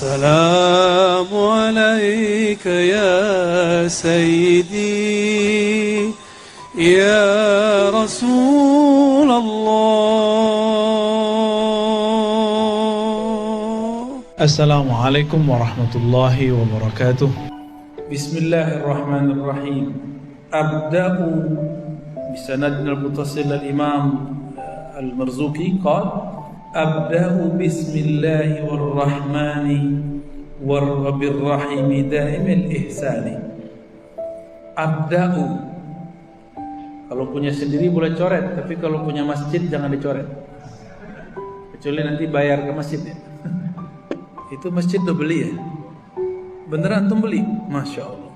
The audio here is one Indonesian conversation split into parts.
السلام عليك يا سيدي يا رسول الله. السلام عليكم ورحمة الله وبركاته. بسم الله الرحمن الرحيم. أبدأ بسندنا المتصل الإمام المرزوقي قال: أبدأ بسم الله والرحمن وبالرحيم دائم الإحسان. أبدأ, kalau punya sendiri boleh coret, tapi kalau punya masjid jangan dicoret, kecuali nanti bayar ke masjid ya. Itu masjid udah beli ya? Beneran antum beli? Masya Allah.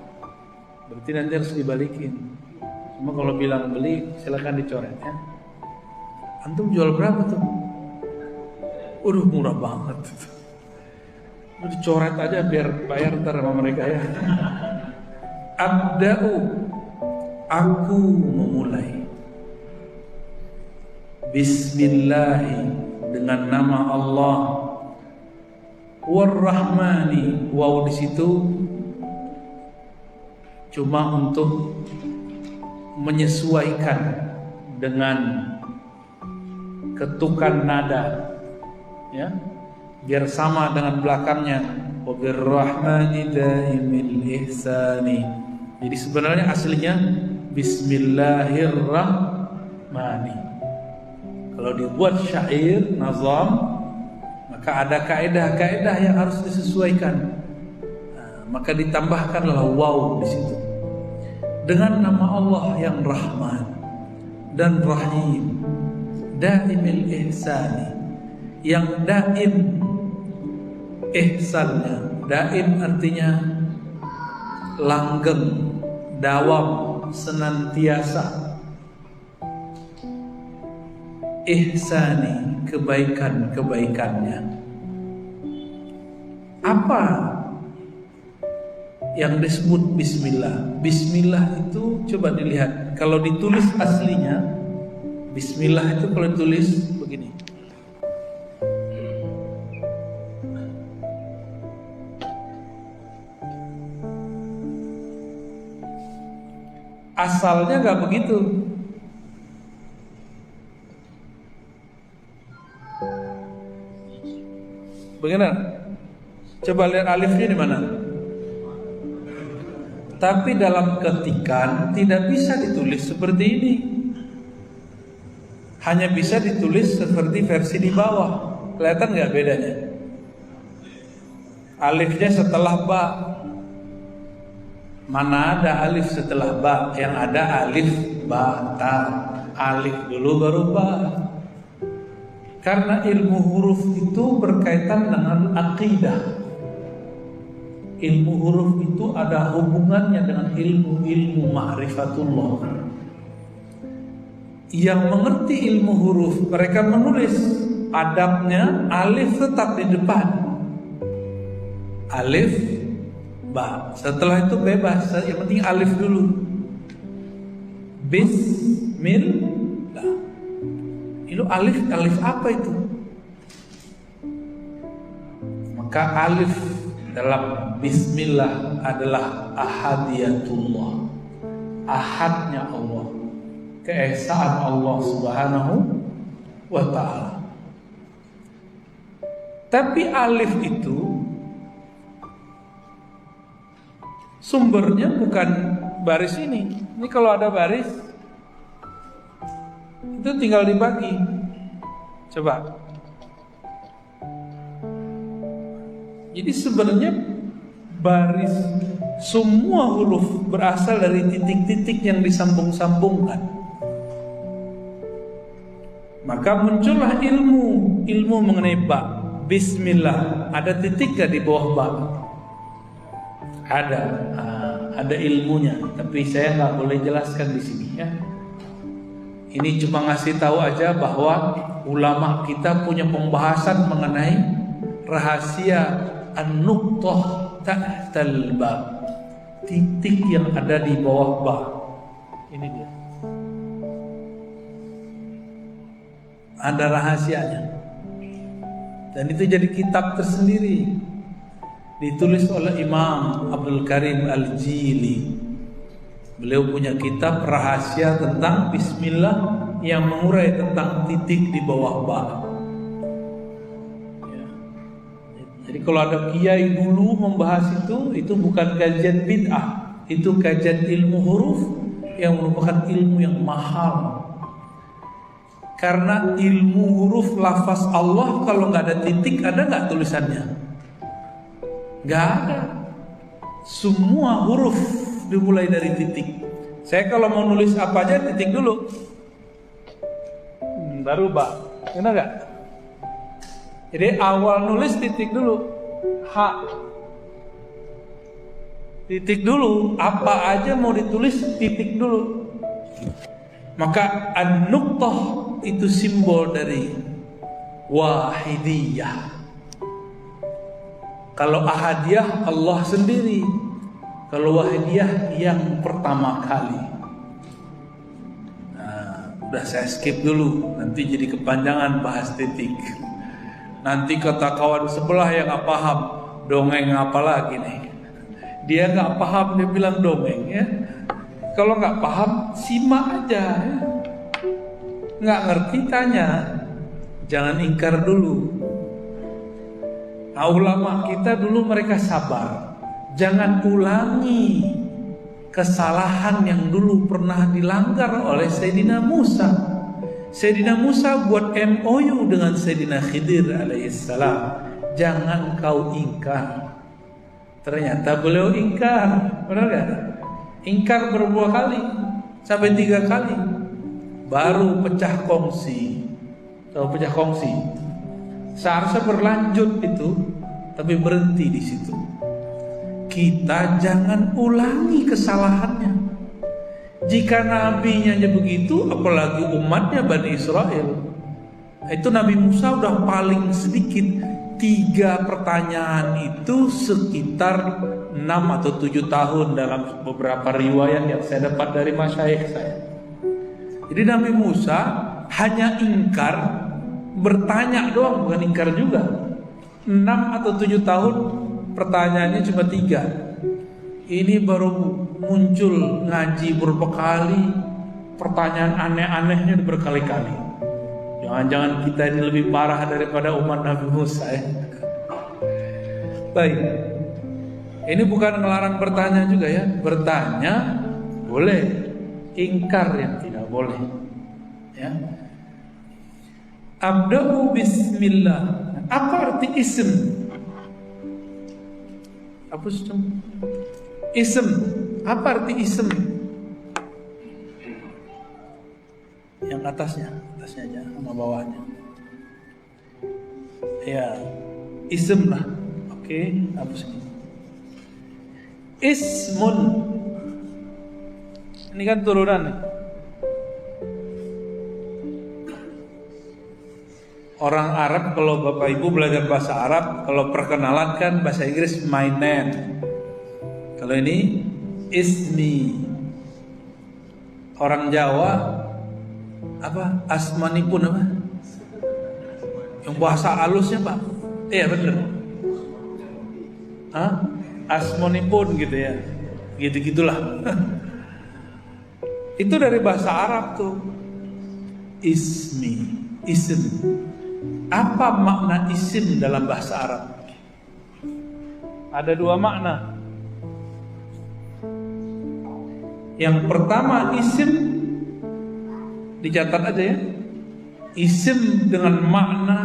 Berarti nanti harus dibalikin. Cuma kalau bilang beli silakan dicoret ya. Antum jual berapa tuh? Udah murah banget. Udah dicoret aja biar bayar ntar sama mereka ya. Abda'u, aku memulai. Bismillahi, dengan nama Allah. Warrahmani, waw di situ cuma untuk menyesuaikan dengan ketukan nada ya, biar sama dengan belakangnya. Wabirrahmani daimil ihsani. Jadi sebenarnya aslinya Bismillahirrahmani. Kalau dibuat syair nazam, maka ada kaedah-kaedah yang harus disesuaikan. Maka ditambahkanlah waw di situ. Dengan nama Allah yang Rahman dan Rahim, daimil ihsani, yang daim ihsannya. Daim artinya langgeng, dawam, senantiasa. Ihsani, kebaikan-kebaikannya. Apa yang disebut bismillah? Bismillah itu coba dilihat. Kalau ditulis aslinya, bismillah itu kalau ditulis begini. Asalnya gak begitu. Bagaimana? Coba lihat alifnya di mana? Tapi dalam ketikan tidak bisa ditulis seperti ini. Hanya bisa ditulis seperti versi di bawah. Kelihatan nggak bedanya? Alifnya setelah ba. Mana ada alif setelah ba? Yang ada alif ba ta. Alif dulu baru ba. Karena ilmu huruf itu berkaitan dengan akidah. Ilmu huruf itu ada hubungannya dengan ilmu ma'rifatullah. Yang mengerti ilmu huruf, mereka menulis adabnya alif tetap di depan. Alif, ba. Setelah itu bebas, yang penting alif dulu. Bismillah. Itu alif apa itu? Maka alif dalam bismillah adalah ahadiyatullah, ahadnya Allah, keesaan Allah subhanahu wa ta'ala. Tapi alif itu sumbernya bukan baris ini. Ini kalau ada baris itu tinggal dibagi. Coba. Jadi sebenarnya baris semua huruf berasal dari titik-titik yang disambung-sambungkan. Maka muncullah ilmu mengenai ba. Bismillah, ada titik gak di bawah ba? Ada ilmunya, tapi saya nggak boleh jelaskan di sini ya. Ini cuma ngasih tahu aja bahwa ulama kita punya pembahasan mengenai rahasia an-nuqtah tahtal ba, titik yang ada di bawah ba. Ini dia. Ada rahasianya. Dan itu jadi kitab tersendiri. ditulis oleh Imam Abdul Karim Al-Jili. Beliau punya kitab rahasia tentang bismillah yang mengurai tentang titik di bawah ba. Ya. Jadi kalau ada kiai dulu membahas itu bukan kajian bid'ah, itu kajian ilmu huruf yang merupakan ilmu yang mahal. Karena ilmu huruf lafaz Allah kalau nggak ada titik, ada nggak tulisannya? Nggak ada. Semua huruf dimulai dari titik. Saya kalau mau nulis apa aja titik dulu, baru ba. Enak nggak? Jadi awal nulis titik dulu, H. Titik dulu. Apa aja mau ditulis titik dulu. Maka an-nuqtah itu simbol dari wahidiyah. Kalau ahadiyah Allah sendiri, kalau wahidiyah yang pertama kali. Nah, udah saya skip dulu, nanti jadi kepanjangan bahas titik. Nanti kata kawan sebelah yang gak paham, dongeng apa lagi nih? Dia gak paham, dia bilang dongeng ya. Kalau nggak paham, simak aja. Nggak ngerti tanya, jangan ingkar dulu. Nah, ulama kita dulu mereka sabar. Jangan ulangi kesalahan yang dulu pernah dilanggar oleh Sayyidina Musa. Sayyidina Musa buat MOU dengan Sayyidina Khidir alaihissalam. Jangan kau ingkar. Ternyata beliau ingkar, benar gak? Ingkar berbuah kali sampai 3 kali, baru pecah kongsi. Tahu pecah kongsi? Seharusnya berlanjut itu, tapi berhenti di situ. Kita jangan ulangi kesalahannya. Jika nabinya aja begitu, apalagi umatnya Bani Israel. Itu Nabi Musa udah paling sedikit 3 pertanyaan itu sekitar 6 atau 7 tahun dalam beberapa riwayat yang saya dapat dari masyayikh saya. Jadi Nabi Musa hanya ingkar, bertanya doang, bukan ingkar juga. 6 atau 7 tahun pertanyaannya cuma 3. Ini baru muncul ngaji berapa kali, pertanyaan aneh-anehnya berkali-kali. Jangan-jangan kita ini lebih parah daripada umat Nabi Musa ya. Baik. Ini bukan melarang bertanya juga ya. Bertanya boleh, ingkar yang tidak boleh. Ya. Abda'u bismillah. Apa arti ism? Apa ism? Ism. Apa arti ism? Yang atasnya aja sama bawahnya. Ya, ism lah. Oke, hapus ini. Ismun. Ini kan turunan nih. Orang Arab kalau Bapak Ibu belajar bahasa Arab, kalau perkenalan kan bahasa Inggris my name. Kalau ini ismi. Orang Jawa apa? Asmanipun apa? Yang bahasa halusnya Pak. Iya bener. Hah? Asmanipun gitu ya. Gitu-gitulah. Itu dari bahasa Arab tuh. Ismi, ism. Apa makna isim dalam bahasa Arab? Ada 2 makna. Yang pertama isim, dicatat aja ya. Isim dengan makna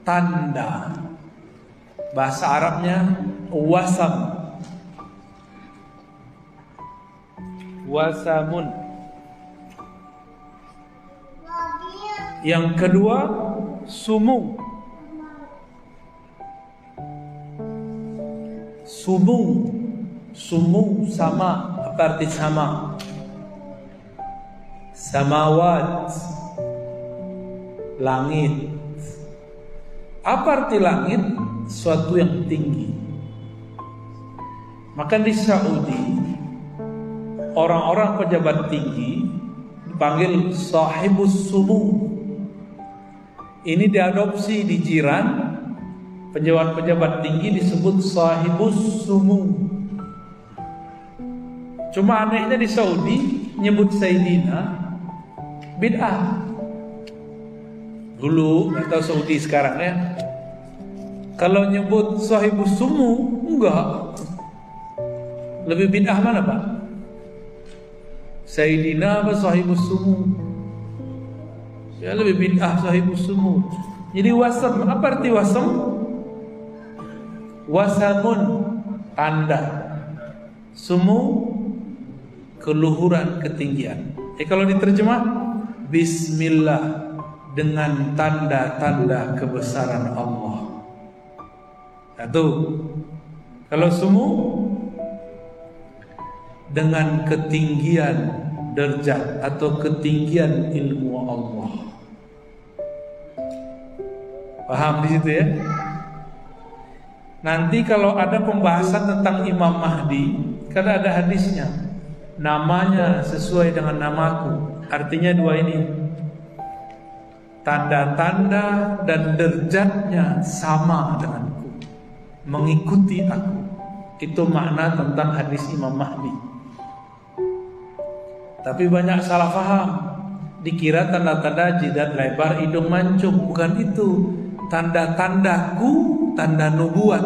tanda. Bahasa Arabnya wasam. Wasamun. Yang kedua sumu. Sumu. Sumu sama. Apa arti sama? Samawat, langit. Apa arti langit? Suatu yang tinggi. Maka di Saudi orang-orang pejabat tinggi dipanggil sahibus sumu. Ini diadopsi di jiran pejabat-pejabat tinggi disebut sahibus sumu. Cuma anehnya di Saudi nyebut Sayyidina bid'ah. Dulu atau Saudi sekarang ya, kalau nyebut sahibus sumu enggak. Lebih bid'ah mana Pak? Sayyidina apa sahibus sumu? Ya lebih bid'ah sahibus sumu. Jadi wasam, apa arti wasam? Wasamun, tanda. Sumu, keluhuran, ketinggian. Kalau diterjemah, Bismillah, dengan tanda-tanda kebesaran Allah. Satu. Kalau sumu, dengan ketinggian derajat atau ketinggian ilmu Allah. Paham di situ ya? Nanti kalau ada pembahasan tentang Imam Mahdi, kan ada hadisnya. Namanya sesuai dengan namaku. Artinya dua ini. Tanda-tanda dan derajatnya sama denganku, mengikuti aku. Itu makna tentang hadis Imam Mahdi. Tapi banyak salah faham. Dikira tanda-tanda jidat lebar, hidung mancung. Bukan itu. Tanda-tandaku, tanda nubuat.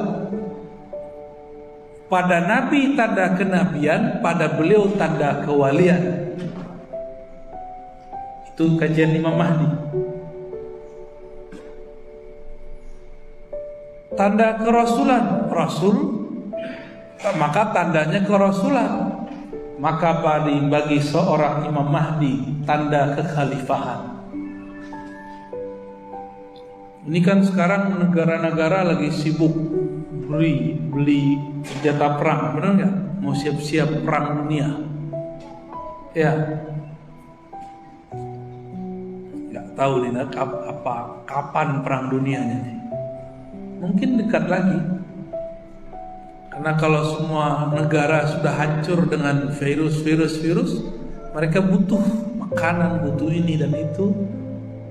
Pada Nabi tanda kenabian, pada beliau tanda kewalian. Itu kajian Imam Mahdi. Tanda kerasulan, Rasul, maka tandanya kerasulan. Maka bagi seorang Imam Mahdi tanda kekhalifahan. Ini kan sekarang negara-negara lagi sibuk beli senjata perang, benar nggak? Mau siap-siap perang dunia. Ya, nggak tahu nih kapan perang dunianya nih. Mungkin dekat lagi. Karena kalau semua negara sudah hancur dengan virus, mereka butuh makanan, butuh ini dan itu.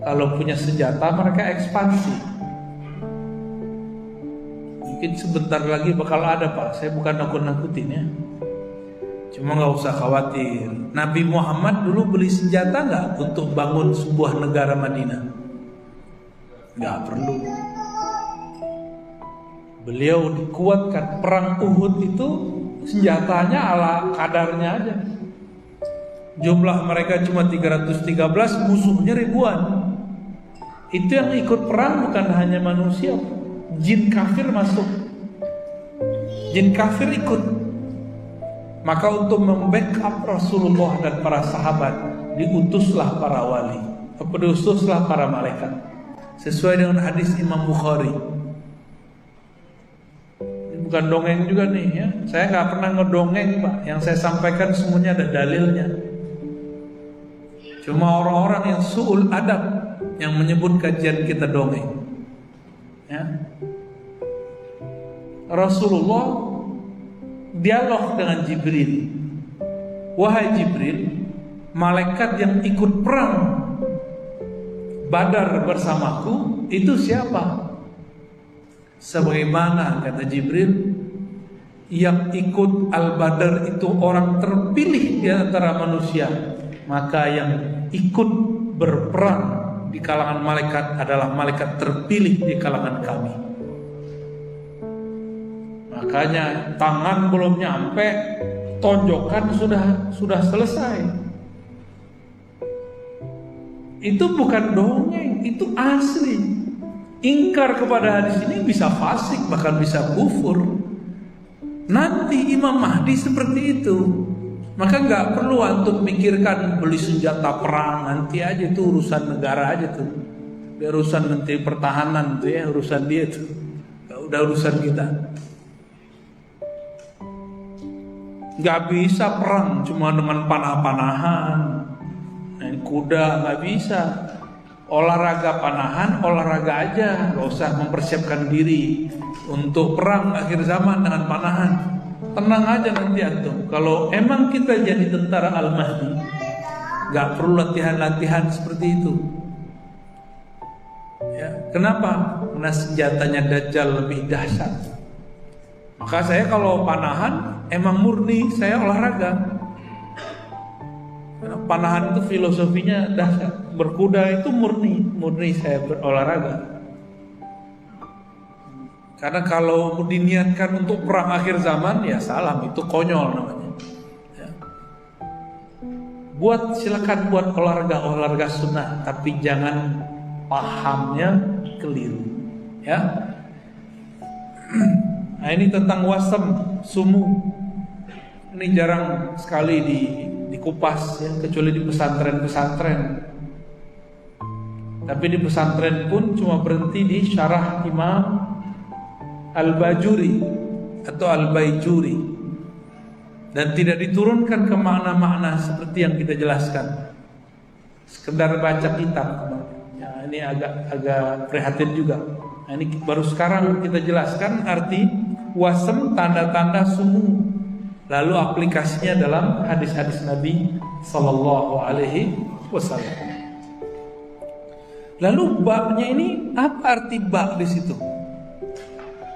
Kalau punya senjata, mereka ekspansi. Mungkin sebentar lagi bakal ada Pak. Saya bukan nakut-nakutin ya. Cuma nggak usah khawatir. Nabi Muhammad dulu beli senjata nggak untuk bangun sebuah negara Madinah? Nggak perlu. Beliau dikuatkan. Perang Uhud itu senjatanya ala kadarnya aja. Jumlah mereka cuma 313, musuhnya ribuan. Itu yang ikut perang bukan hanya manusia, jin kafir masuk. Jin kafir ikut. Maka untuk membackup Rasulullah dan para sahabat, diutuslah para wali, diutuslah para malaikat. Sesuai dengan hadis Imam Bukhari. Bukan dongeng juga nih ya. Saya nggak pernah ngedongeng Pak. Yang saya sampaikan semuanya ada dalilnya. Cuma orang-orang yang su'ul adab yang menyebut kajian kita dongeng. Ya. Rasulullah dialog dengan Jibril. Wahai Jibril, malaikat yang ikut perang Badar bersamaku itu siapa? Sebagaimana kata Jibril, yang ikut Al-Badar itu orang terpilih di antara manusia, maka yang ikut berperang di kalangan malaikat adalah malaikat terpilih di kalangan kami. Makanya tangan belum nyampe, tonjokan sudah selesai. Itu bukan dongeng, itu asli. Ingkar kepada hadis ini bisa fasik, bahkan bisa kufur. Nanti Imam Mahdi seperti itu. Maka nggak perlu antum mikirkan beli senjata perang, nanti aja itu urusan negara aja tuh. Biar urusan Menteri Pertahanan tuh ya, urusan dia tuh. Gak udah urusan kita. Nggak bisa perang cuma dengan panah-panahan, main kuda, nggak bisa. Olahraga panahan, olahraga aja, gak usah mempersiapkan diri untuk perang akhir zaman dengan panahan. Tenang aja nanti antum. Kalau emang kita jadi tentara Al-Mahdi, gak perlu latihan-latihan seperti itu. Ya, kenapa? karena senjatanya Dajjal lebih dahsyat. Maka saya kalau panahan emang murni saya olahraga. Karena panahan itu filosofinya dahsyat. Berkuda itu murni saya berolahraga. Karena kalau diniatkan untuk perang akhir zaman ya salah, itu konyol namanya. Ya. Silakan buat olahraga sunnah, tapi jangan pahamnya keliru. Ya. Nah ini tentang wasem, sumu. Ini jarang sekali dikupas ya, kecuali di pesantren-pesantren. Tapi di pesantren pun cuma berhenti di syarah Imam Al-Bajuri atau Al-Baijuri, dan tidak diturunkan ke makna-makna seperti yang kita jelaskan. Sekedar baca kitab. Ya, ini agak prihatin juga. Nah, ini baru sekarang kita jelaskan arti wasem, tanda-tanda sumu, lalu aplikasinya dalam hadis-hadis Nabi Sallallahu Alaihi Wasallam. Lalu baknya ini apa arti bak di situ?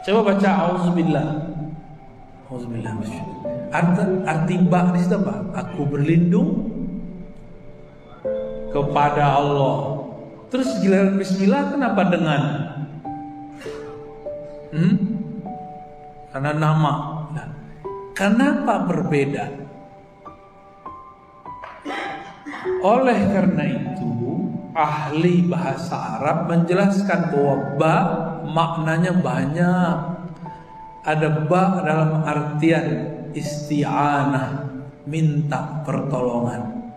Coba baca auzubillah. Auzubillah. Arti bak di situ apa? Aku berlindung kepada Allah. Terus giliran bismillah kenapa dengan? Karena nama. Nah, kenapa berbeda? Oleh karena itu, ahli bahasa Arab menjelaskan bahwa ba maknanya banyak. Ada ba dalam artian isti'anah, minta pertolongan.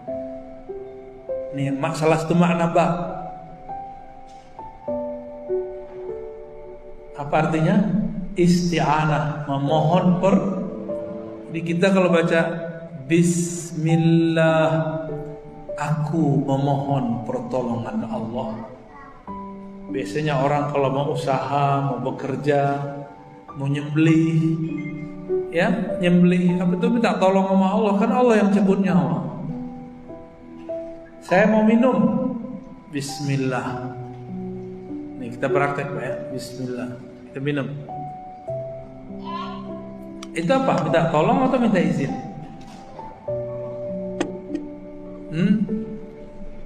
Ini salah satu makna ba. Apa artinya? Isti'anah, memohon Jadi kita kalau baca Bismillah, aku memohon pertolongan Allah. Biasanya orang kalau mau usaha, mau bekerja, mau nyembelih, ya nyembelih, apa itu minta tolong sama Allah, kan Allah yang sebutnya Allah. Saya mau minum, Bismillah. Nih kita praktek Pak ya, Bismillah. Kita minum. Itu apa? Minta tolong atau minta izin?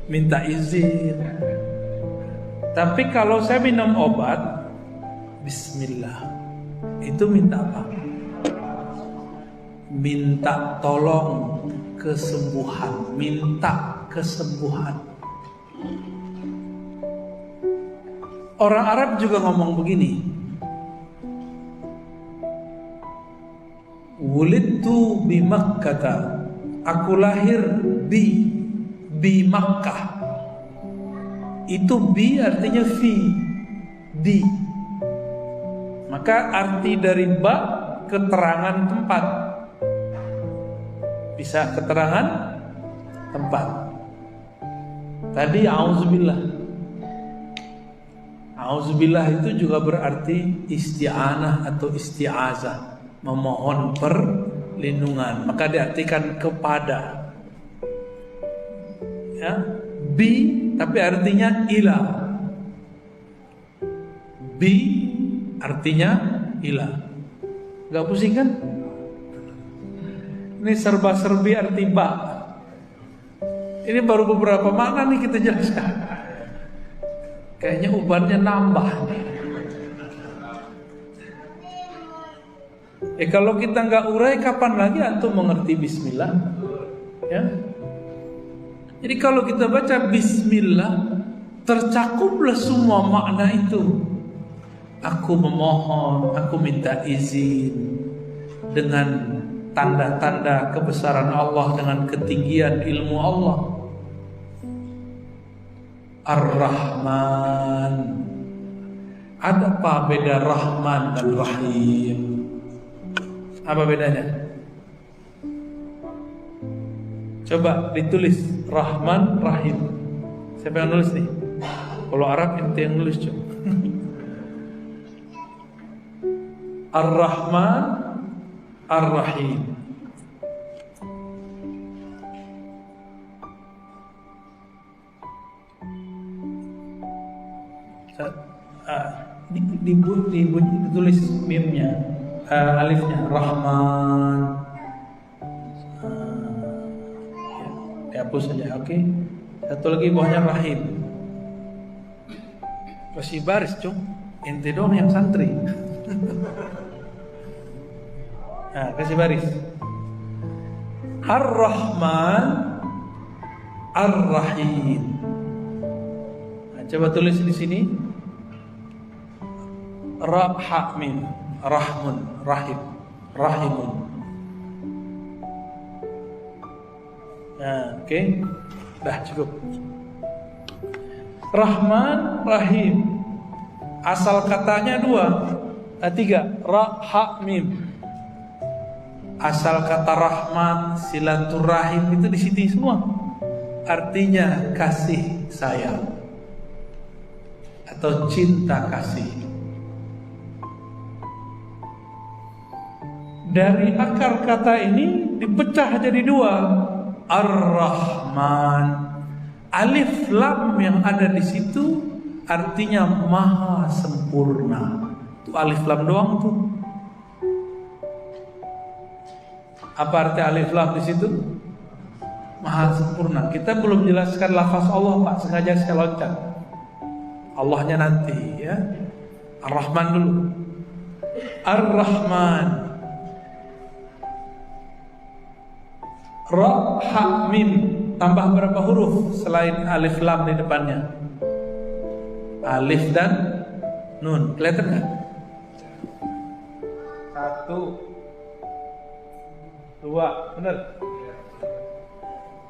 Minta izin. Tapi kalau saya minum obat, Bismillah, itu minta apa? Minta tolong kesembuhan, minta kesembuhan. Orang Arab juga ngomong begini, wulidtu bi Makkah, aku lahir bi Makkah. Itu bi artinya di. Maka arti dari ba keterangan tempat. Bisa keterangan tempat. Tadi auzubillah. Auzubillah itu juga berarti isti'anah atau isti'azah, memohon perlindungan. Maka diartikan kepada. Ya, bi tapi artinya ila. Bi artinya ila. Gak pusing kan? Ini serba-serbi arti ba. Ini baru beberapa makna nih kita jelaskan. Kayaknya ubannya nambah nih. Kalau kita nggak urai, kapan lagi antum mengerti Bismillah? Ya. Jadi kalau kita baca Bismillah, tercakuplah semua makna itu. Aku memohon, aku minta izin dengan tanda-tanda kebesaran Allah, dengan ketinggian ilmu Allah. Ar-Rahman. Ada apa beda Rahman dan Rahim? Apa bedanya? Coba ditulis Rahman, Rahim. Siapa yang nulis nih? Kalau Arab ente yang nulis coba. Ar-Rahman, Ar-Rahim. ditulis mimnya, alifnya Rahman. Dihapus saja, oke. Satu lagi bawahnya Rahim. Kasih baris, cung. Ente doang yang santri. Nah, kasih baris. Ar-Rahman, Ar-Rahim. Nah, coba tulis di sini. Ra, ha, mim, Rahmun, Rahim, Rahimun. Nah, oke. Dah cukup. Rahman, Rahim. Asal katanya tiga. Ra, ha, mim. Asal kata rahmat, silaturahim itu di sini semua. Artinya kasih sayang atau cinta kasih. Dari akar kata ini dipecah jadi dua. Ar-Rahman. Alif lam yang ada di situ artinya maha sempurna. Itu alif lam doang tuh. Apa arti alif lam di situ? Maha sempurna. Kita belum jelaskan lafaz Allah, Pak. Sengaja saya loncat. Allahnya nanti, ya. Ar-Rahman dulu. Ar-Rahman. Ra, ha, mim. Tambah berapa huruf selain alif lam di depannya? Alif dan nun. Kelihatan nggak? 1, 2, benar.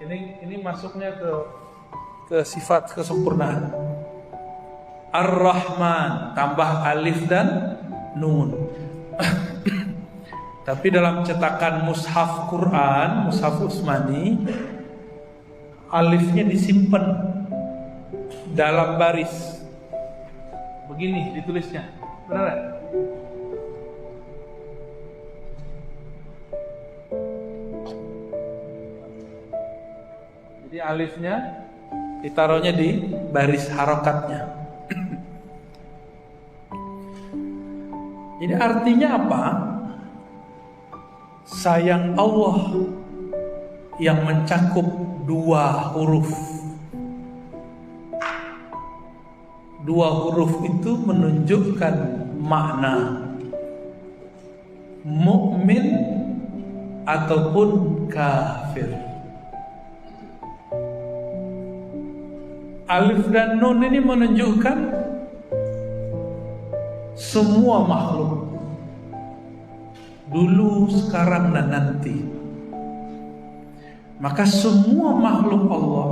Ini masuknya ke sifat kesempurnaan. Ar-Rahman tambah alif dan nun. Tapi dalam cetakan mushaf Quran, mushaf Utsmani, alifnya disimpan dalam baris. Begini ditulisnya. Benar? Jadi alifnya ditaruhnya di baris harokatnya. Jadi artinya apa? Sayang Allah yang mencakup dua huruf. Dua huruf itu menunjukkan makna mukmin ataupun kafir. Alif dan nun ini menunjukkan semua makhluk, dulu, sekarang, dan nanti. Maka semua makhluk Allah,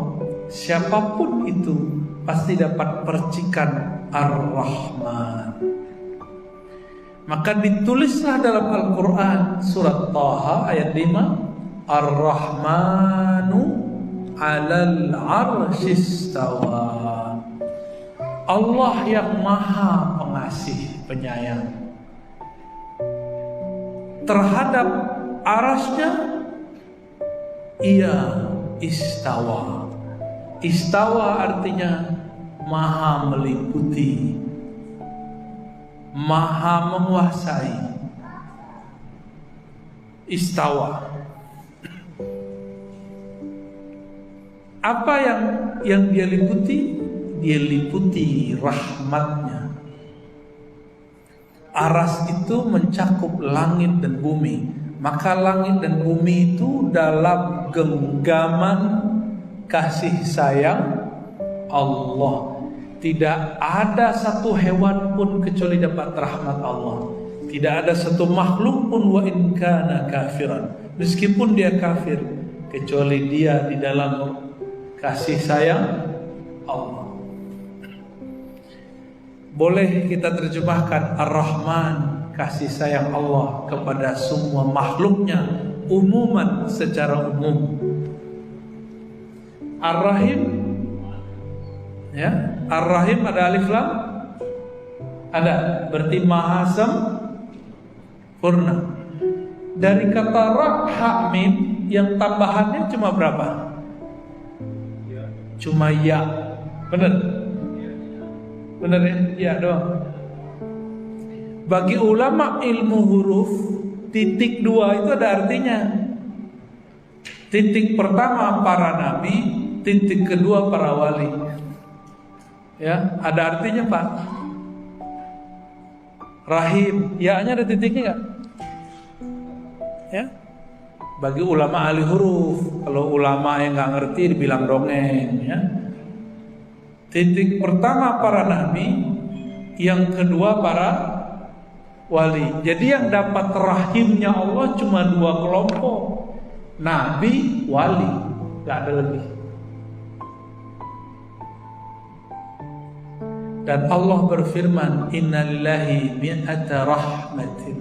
siapapun itu, pasti dapat percikan Ar-Rahman. Maka ditulislah dalam Al-Quran surat Taha ayat 5, Ar-Rahmanu 'alal 'arsyistawa. Allah yang maha pengasih, penyayang terhadap arasnya, ia istawa. Istawa artinya maha meliputi, maha menguasai. Istawa. Apa yang dia liputi? Dia liputi rahmatnya. Aras itu mencakup langit dan bumi. Maka langit dan bumi itu dalam genggaman kasih sayang Allah. Tidak ada satu hewan pun kecuali dapat rahmat Allah. Tidak ada satu makhluk pun wa in kana kafiran, meskipun dia kafir, kecuali dia di dalam kasih sayang Allah. Boleh kita terjemahkan Ar-Rahman, kasih sayang Allah kepada semua makhluknya umuman, secara umum. Ar-Rahim, ya, Ar-Rahim ada alif lam? Ada, berarti maha sempurna. Dari kata ra, mim yang tambahannya cuma berapa? Cuma ya. Benar? Benar ya? Ya doang. Bagi ulama ilmu huruf, titik 2 itu ada artinya. Titik pertama para nabi, titik kedua para wali. Ya, ada artinya Pak. Rahim, ya-nya ada titiknya nggak? Ya. Bagi ulama ahli huruf, kalau ulama yang nggak ngerti dibilang dongeng. Ya. Titik pertama para nabi, yang kedua para wali. Jadi yang dapat rahimnya Allah cuma 2 kelompok, nabi, wali, nggak ada lebih. Dan Allah berfirman, innalillahi mi'ata rahmatin.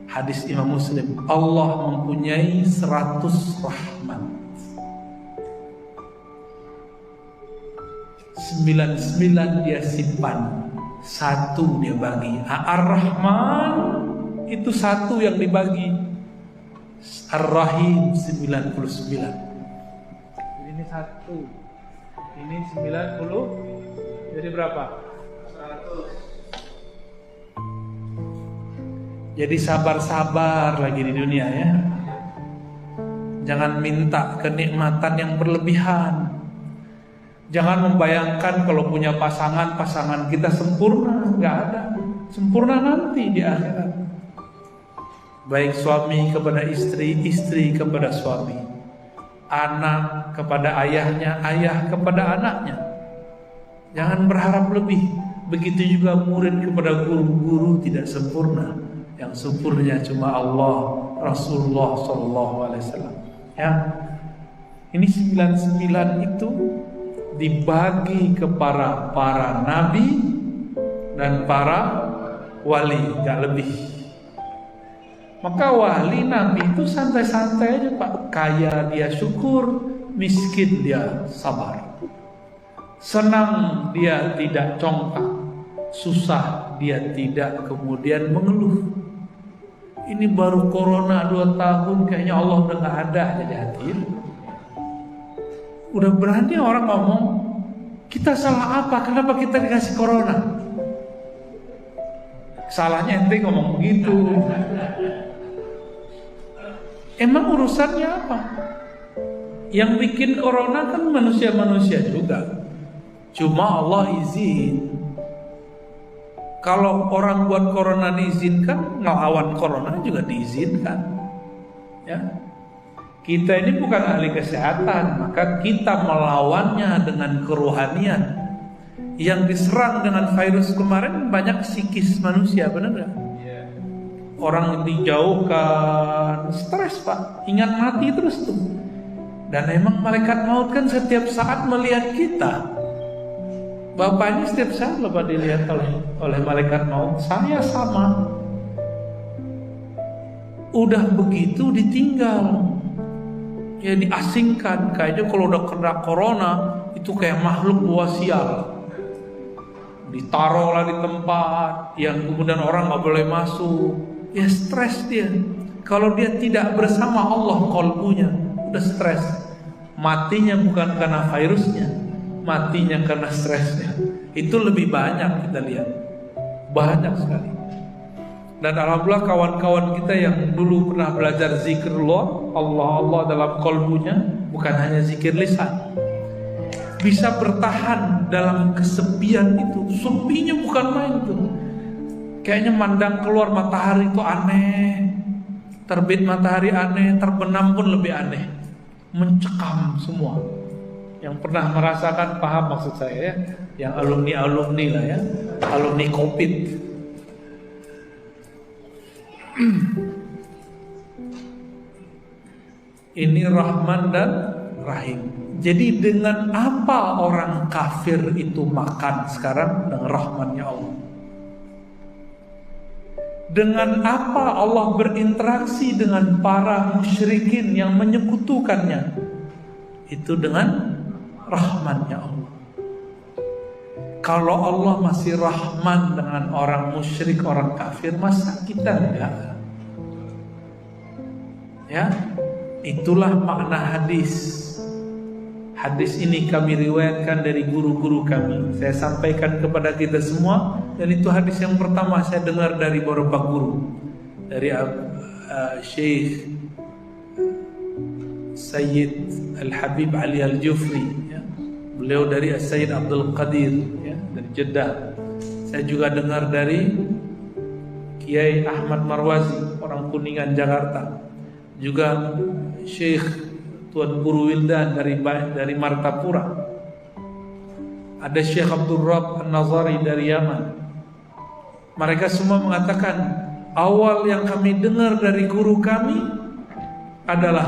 Hadis Imam Muslim, Allah mempunyai 100 rahmat. 99 dia simpan, 1 dia bagi. Ar-Rahman itu 1 yang dibagi. Ar-Rahim 99. Ini 1. Ini 90. Jadi berapa? 100. Jadi sabar-sabar lagi di dunia ya. Jangan minta kenikmatan yang berlebihan. Jangan membayangkan kalau punya pasangan kita sempurna. Nggak ada. Sempurna nanti di akhirat. Baik suami kepada istri, istri kepada suami, anak kepada ayahnya, ayah kepada anaknya. Jangan berharap lebih. Begitu juga murid kepada guru-guru tidak sempurna. Yang sempurna cuma Allah, Rasulullah SAW. Ya, ini 99 itu dibagi kepada para nabi dan para wali, gak lebih. Maka wali nabi itu santai-santai aja Pak. Kaya dia syukur, miskin dia sabar. Senang dia tidak congkak, susah dia tidak kemudian mengeluh. Ini baru corona 2 tahun, kayaknya Allah udah gak ada jadi hati. Udah berani orang ngomong, kita salah apa? Kenapa kita dikasih corona? Salahnya ente ngomong begitu. Emang urusannya apa? Yang bikin corona kan manusia-manusia juga. Cuma Allah izin. Kalau orang buat corona diizinkan, ngelawan corona juga diizinkan. Ya. Kita ini bukan ahli kesehatan, maka kita melawannya dengan kerohanian. Yang diserang dengan virus kemarin banyak psikis manusia, benar nggak? Yeah. Orang dijauhkan, stres Pak, ingat mati terus tuh. Dan emang malaikat maut kan setiap saat melihat kita. Bapak ini setiap saat Bapak dilihat oleh malaikat maut. Saya sama. Udah begitu ditinggal. Ya diasingkan. Kayaknya kalau udah kena corona itu kayak makhluk buas sial. Ditaruhlah di tempat yang kemudian orang gak boleh masuk. Ya stres dia. Kalau dia tidak bersama Allah qalbunya, udah stres. Matinya bukan karena virusnya, matinya karena stresnya. Itu lebih banyak kita lihat. Banyak sekali. Dan alhamdulillah kawan-kawan kita yang dulu pernah belajar zikrullah, Allah dalam qalbunya, bukan hanya zikir lisan, bisa bertahan dalam kesepian itu. Sepinya bukan main tuh. Kayaknya mandang keluar matahari itu aneh, terbit matahari aneh, terbenam pun lebih aneh, mencekam semua. Yang pernah merasakan paham maksud saya ya, yang alumni lah ya, alumni COVID. Ini Rahman dan Rahim. Jadi dengan apa orang kafir itu makan sekarang? Dengan rahmatnya Allah. Dengan apa Allah berinteraksi dengan para musyrikin yang menyekutukannya? Itu dengan rahmatnya Allah. Kalau Allah masih rahman dengan orang musyrik, orang kafir, masa kita enggak? Ya, itulah makna hadis. Hadis ini kami riwayatkan dari guru-guru kami. Saya sampaikan kepada kita semua Dan itu hadis yang pertama saya dengar dari beberapa guru, dari Syekh Sayyid Al-Habib Ali Al-Jufri, ya. Beliau dari Sayyid Abdul Qadir, ya, dari Jeddah. Saya juga dengar dari Kiai Ahmad Marwazi, orang Kuningan, Jakarta. Juga Syekh Tuan Guru Wildan dari Martapura. Ada Syekh Abdul Rabb An-Nazari dari Yaman. Mereka semua mengatakan awal yang kami dengar dari guru kami adalah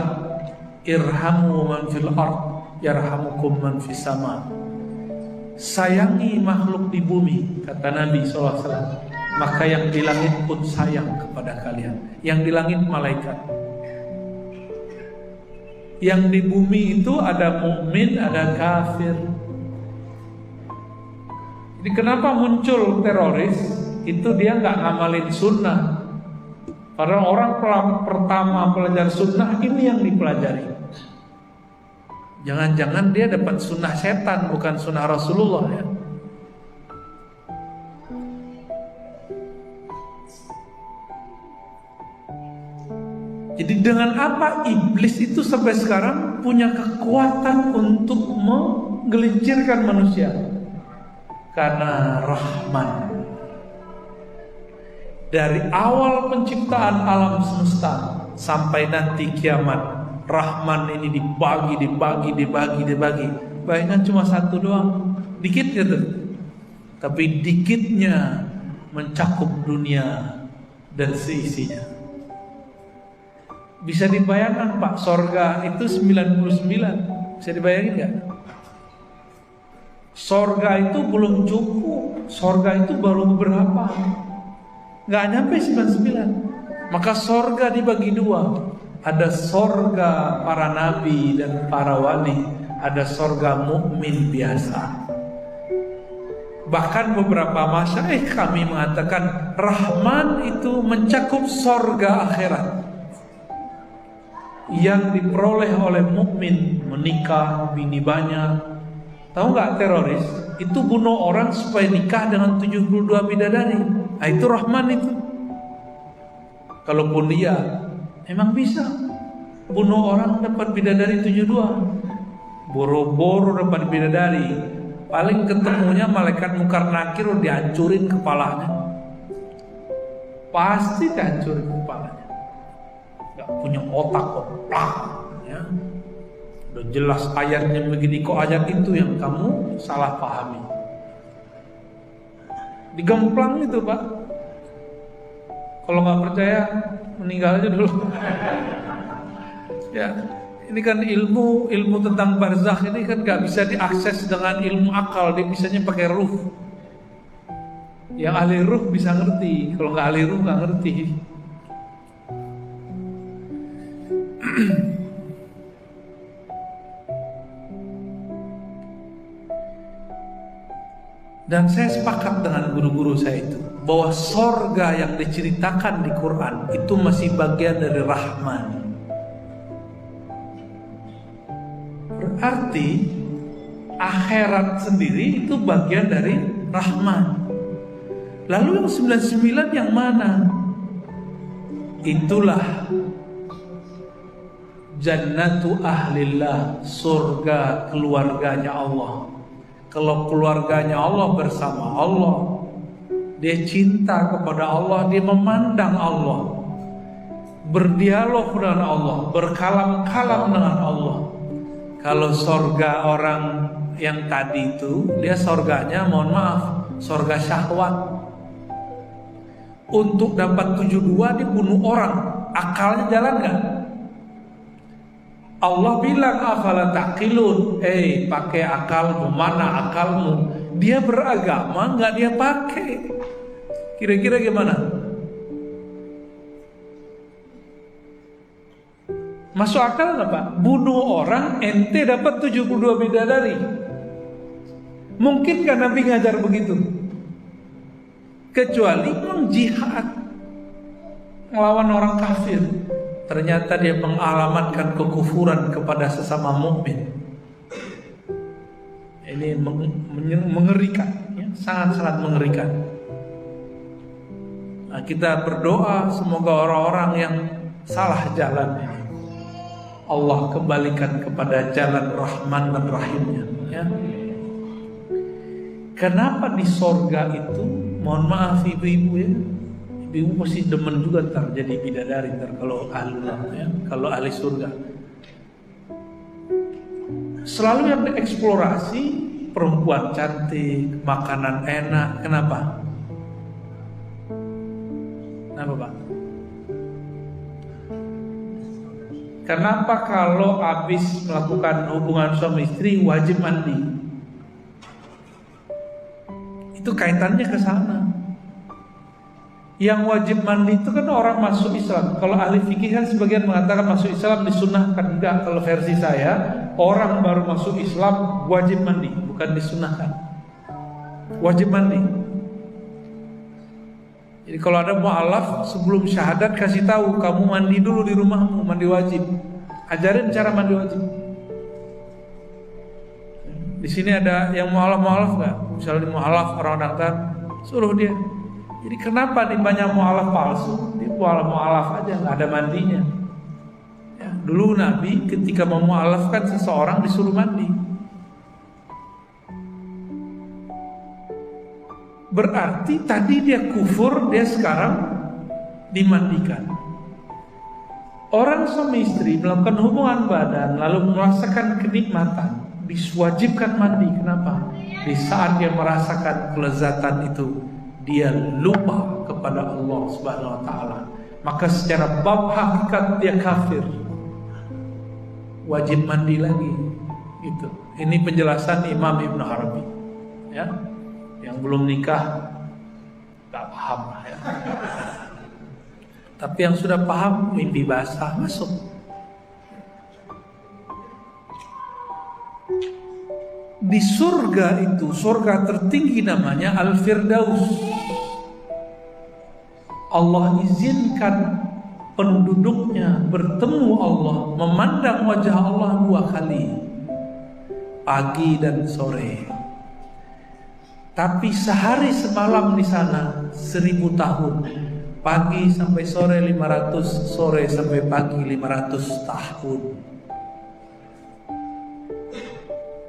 irhamu man fil ard yarhamukum man fis sama. Sayangi makhluk di bumi, kata Nabi SAW, maka yang di langit pun sayang kepada kalian. Yang di langit malaikat, yang di bumi itu ada mukmin, ada kafir. Jadi kenapa muncul teroris? Itu dia nggak ngamalin sunnah. Karena orang pertama belajar sunnah ini yang dipelajari. Jangan-jangan dia dapat sunnah setan, bukan sunnah Rasulullah, ya. Jadi dengan apa iblis itu sampai sekarang punya kekuatan untuk menggelincirkan manusia? Karena Rahman. Dari awal penciptaan alam semesta sampai nanti kiamat, Rahman ini dibagi. Bayangkan cuma satu doang, dikit gitu. Tapi dikitnya mencakup dunia dan seisinya. Bisa dibayangkan Pak, sorga itu 99. Bisa dibayangin gak? Sorga itu belum cukup. Sorga itu baru beberapa, gak nyampe 99. Maka sorga dibagi dua. Ada sorga para nabi dan para wali, ada sorga mukmin biasa. Bahkan beberapa masyayikh kami mengatakan Rahman itu mencakup sorga akhirat yang diperoleh oleh mukmin, menikah, bini banyak. Tahu nggak teroris itu bunuh orang supaya nikah dengan 72 bidadari. Nah, itu Rahman itu. Kalaupun dia emang bisa bunuh orang dapat bidadari 72, boro-boro dapat bidadari, paling ketemunya malaikat Munkar Nakir dihancurin kepalanya. Pasti dihancurin kepalanya. Gak punya otak kok, ya. Udah jelas ayatnya begini, kok ayat itu yang kamu salah pahami. Digemplang itu Pak. Kalau nggak percaya meninggal aja dulu. Ya, ini kan ilmu tentang barzakh ini kan nggak bisa diakses dengan ilmu akal, dia bisanya pakai ruh. Yang ahli ruh bisa ngerti, kalau nggak ahli ruh nggak ngerti. Dan saya sepakat dengan guru-guru saya itu bahwa sorga yang diceritakan di Quran itu masih bagian dari Rahman. Berarti akhirat sendiri itu bagian dari Rahman. Lalu yang 99 yang mana? Itulah Jannatu Ahlillah, surga keluarganya Allah. Kalau keluarganya Allah bersama Allah, dia cinta kepada Allah, dia memandang Allah, berdialog dengan Allah, berkalam-kalam dengan Allah. Kalau surga orang yang tadi itu, dia surganya, mohon maaf, surga syahwat. Untuk dapat 72 dibunuh orang, akalnya jalan gak? Allah bilang afala taqilun, pakai akalmu, mana akalmu? Dia beragama nggak dia pakai. Kira-kira gimana? Masuk akal nggak Pak? Bunuh orang, ente dapat 72 bidadari. Mungkin kan Nabi ngajar begitu? Kecuali jihad melawan orang kafir. Ternyata dia mengalamatkan kekufuran kepada sesama mukmin. Ini mengerikan, ya, sangat-sangat mengerikan. Nah, kita berdoa semoga orang-orang yang salah jalan ini Allah kembalikan kepada jalan Rahman dan Rahimnya, ya. Kenapa di sorga itu, mohon maaf ibu-ibu ya, ibu pasti demen juga ntar jadi bidadari ntar kalau ahlullah, ya, kalau ahli surga. Selalu yang dieksplorasi perempuan cantik, makanan enak. Kenapa? Kenapa Pak? Kenapa kalau habis melakukan hubungan suami istri wajib mandi? Itu kaitannya ke sana. Yang wajib mandi itu kan orang masuk Islam. Kalau ahli fikih kan sebagian mengatakan masuk Islam disunahkan. Enggak, kalau versi saya, orang baru masuk Islam wajib mandi, bukan disunahkan. Wajib mandi. Jadi kalau ada mu'alaf sebelum syahadat kasih tahu, kamu mandi dulu di rumahmu, mandi wajib. Ajarin cara mandi wajib. Di sini ada yang mu'alaf nggak? Misalnya mu'alaf orang daftar, suruh dia. Jadi kenapa di banyak mu'alaf palsu? Di mu'alaf aja nggak ada mandinya. Ya, dulu Nabi ketika mau mu'alafkan seseorang disuruh mandi. Berarti tadi dia kufur, dia sekarang dimandikan. Orang suami istri melakukan hubungan badan lalu merasakan kenikmatan, diwajibkan mandi. Kenapa? Di saat dia merasakan kelezatan itu, dia lupa kepada Allah Subhanahu wa taala. Maka secara bab hakikat dia kafir. Wajib mandi lagi. Gitu. Ini penjelasan Imam Ibn Arabi. Ya. Yang belum nikah gak paham lah ya. Tapi yang sudah paham mimpi basah masuk. Di surga itu, surga tertinggi namanya Al-Firdaus. Allah izinkan penduduknya bertemu Allah, memandang wajah Allah 2 kali, pagi dan sore. Tapi sehari semalam di sana 1000 tahun. Pagi sampai sore 500, sore sampai pagi 500 tahun.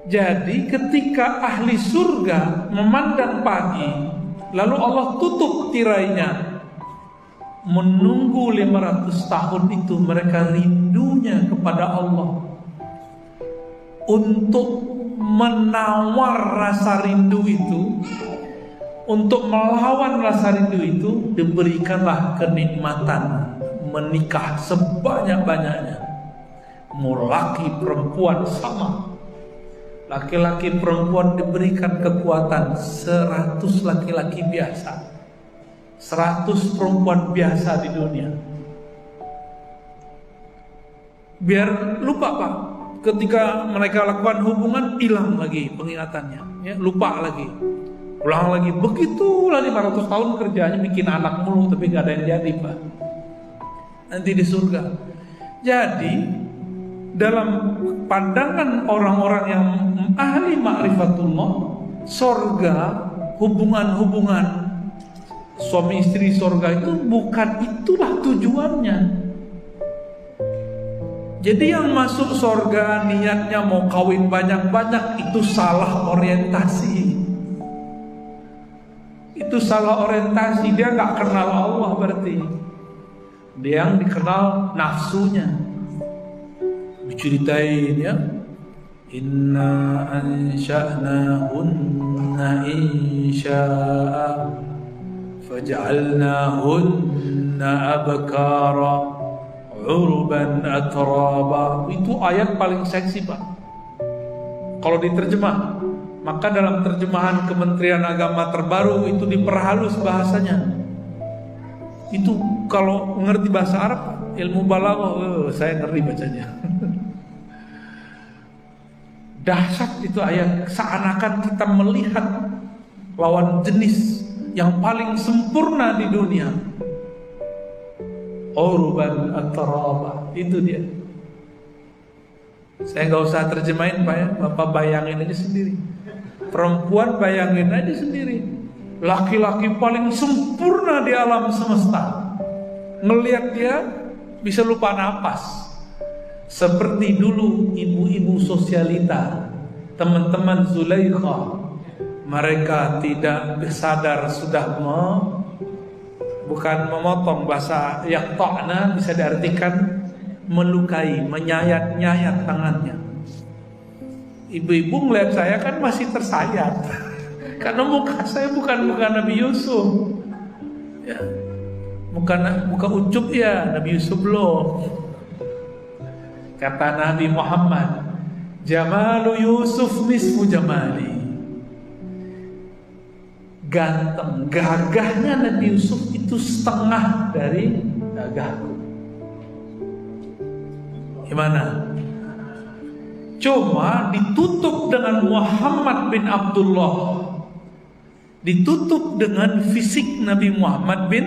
Jadi ketika ahli surga memandang pagi, lalu Allah tutup tirainya. Menunggu 500 tahun itu mereka rindunya kepada Allah. Untuk menawar rasa rindu itu, untuk melawan rasa rindu itu, diberikanlah kenikmatan menikah sebanyak-banyaknya. Mau laki perempuan sama. Laki-laki perempuan diberikan kekuatan 100 laki-laki biasa, 100 perempuan biasa di dunia. Biar lupa Pak, ketika mereka lakukan hubungan hilang lagi pengingatannya, ya, lupa lagi, ulang lagi, begitulah 500 tahun kerjanya bikin anak mulu tapi gak ada yang jadi Pak. Nanti di surga. Jadi dalam pandangan orang-orang yang ahli ma'rifatullah, surga, hubungan-hubungan suami istri surga itu bukan itulah tujuannya. Jadi yang masuk surga niatnya mau kawin banyak-banyak, itu salah orientasi. Itu salah orientasi, dia gak kenal Allah berarti. Dia yang dikenal nafsunya. Diceritain ya, inna ansha'nahunna insya'a faj'alnahunna abkara urban atraba. Itu ayat paling seksi Pak kalau diterjemah. Maka dalam terjemahan Kementerian Agama terbaru itu diperhalus bahasanya. Itu kalau ngerti bahasa Arab, ilmu balaghah, saya ngeri bacanya. Dahsyat itu ayat, seakan kita melihat lawan jenis yang paling sempurna di dunia. Urban atraba, itu dia. Saya nggak usah terjemahin Pak ya, Bapak bayangin aja sendiri. Perempuan bayangin aja sendiri, laki-laki paling sempurna di alam semesta. Ngelihat dia bisa lupa napas. Seperti dulu ibu-ibu sosialita, teman-teman Zulaikha, mereka tidak sadar sudah bukan memotong, bahasa yaqta'na bisa diartikan melukai, menyayat-nyayat tangannya. Ibu-ibu ngeliat saya kan masih tersayat karena muka saya bukan muka Nabi Yusuf ya. Muka ucup ya, Nabi Yusuf belum. Kata Nabi Muhammad, Jamalu Yusuf nisfu jamali. Ganteng, gagahnya Nabi Yusuf itu setengah dari gagahku. Gimana? Cuma ditutup dengan Muhammad bin Abdullah, ditutup dengan fisik Nabi Muhammad bin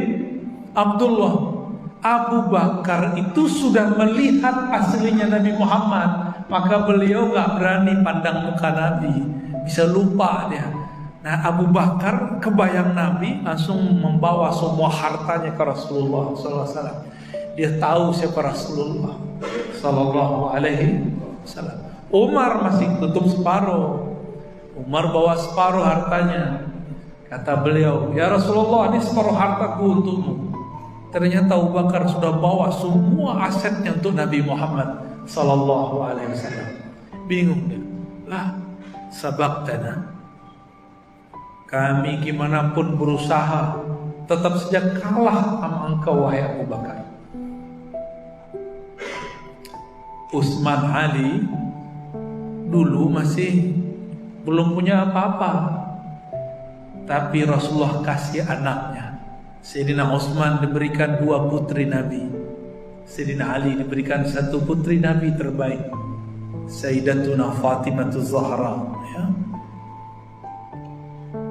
Abdullah. Abu Bakar itu sudah melihat aslinya Nabi Muhammad, maka beliau gak berani pandang muka Nabi, bisa lupa dia. Nah, Abu Bakar kebayang Nabi, langsung membawa semua hartanya ke Rasulullah SAW. Dia tahu siapa Rasulullah Sallallahu Alaihi Wasallam. Umar masih tutup separuh. Umar bawa separuh hartanya. Kata beliau, ya Rasulullah, ini separuh hartaku untukmu. Ternyata Abu Bakar sudah bawa semua asetnya untuk Nabi Muhammad Sallallahu Alaihi Wasallam. Bingung dia. Lah, sabaktana. Kami gimana pun berusaha, tetap saja kalah sama engkau wahai Abu Bakar. Utsman Ali dulu masih belum punya apa-apa, tapi Rasulullah kasih anaknya. Sayyidina Utsman diberikan 2 putri Nabi, Sayyidina Ali diberikan 1 putri Nabi terbaik, Sayyidatuna Fatimah Zahra ya.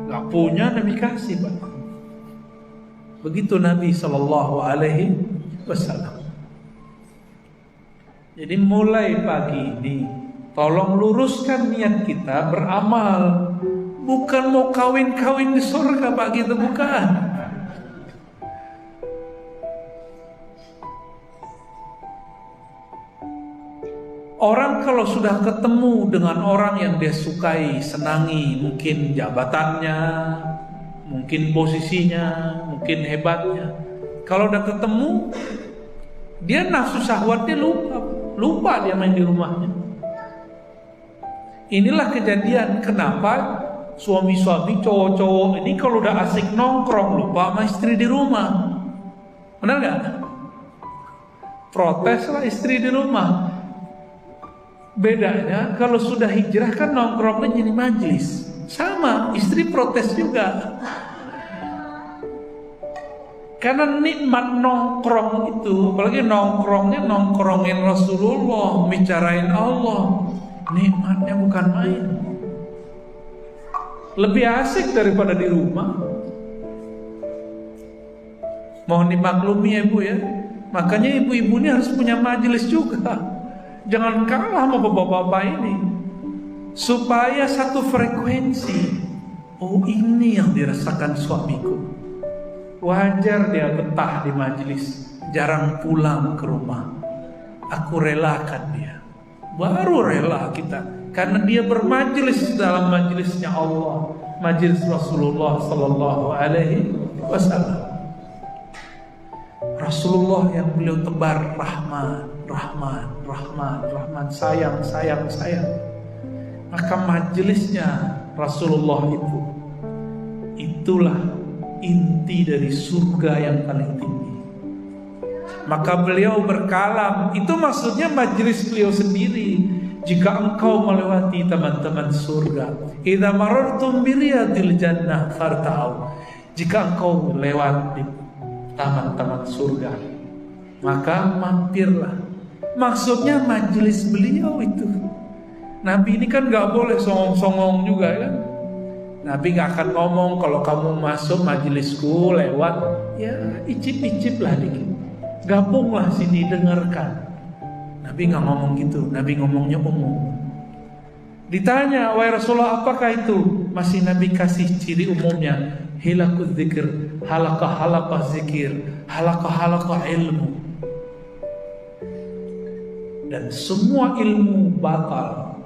Gak punya Nabi kasih, Pak. Begitu Nabi Sallallahu Alaihi Wasallam. Jadi mulai pagi ini tolong luruskan niat kita beramal. Bukan mau kawin-kawin di surga, Pak, gitu, bukan. Orang kalau sudah ketemu dengan orang yang dia sukai, senangi, mungkin jabatannya, mungkin posisinya, mungkin hebatnya, kalau udah ketemu, dia nafsu syahwatnya lupa dia main di rumahnya. Inilah kejadian kenapa suami-suami cowok-cowok ini kalau udah asik nongkrong lupa sama istri di rumah. Benar gak? Protes lah istri di rumah. Bedanya kalau sudah hijrah kan nongkrongnya jadi majlis. Sama, istri protes juga. Karena nikmat nongkrong itu, apalagi nongkrongnya nongkrongin Rasulullah, bicarain Allah, nikmatnya bukan main. Lebih asik daripada di rumah. Mohon dimaklumi ya Bu ya. Makanya ibu-ibu ini harus punya majelis juga. Jangan kalah sama bapak-bapak ini, supaya satu frekuensi. Oh, ini yang dirasakan suamiku. Wajar dia betah di majelis, jarang pulang ke rumah. Aku relakan dia. Baru rela kita, karena dia bermajelis dalam majelisnya Allah, majelis Rasulullah Sallallahu Alaihi Wasallam. Rasulullah yang beliau tebar Rahman, Rahman, Rahman, Rahman, sayang, sayang, sayang. Maka majelisnya Rasulullah itulah inti dari surga yang paling tinggi. Maka beliau berkalam, itu maksudnya majelis beliau sendiri. Jika engkau melewati teman-teman surga, idza marartum bi riyadil jannah farta'u. Jika engkau lewat di taman-taman surga, maka mampirlah. Maksudnya majelis beliau itu. Nabi ini kan gak boleh songong-songong juga kan. Nabi gak akan ngomong kalau kamu masuk majelisku lewat, ya icip-icip lah dikit, gabunglah sini dengarkan. Nabi gak ngomong gitu. Nabi ngomongnya umum. Ditanya, wahai Rasulullah, apakah itu? Masih Nabi kasih ciri umumnya. hilakul zikir, halaqah zikir, halaqah ilmu. Dan semua ilmu batal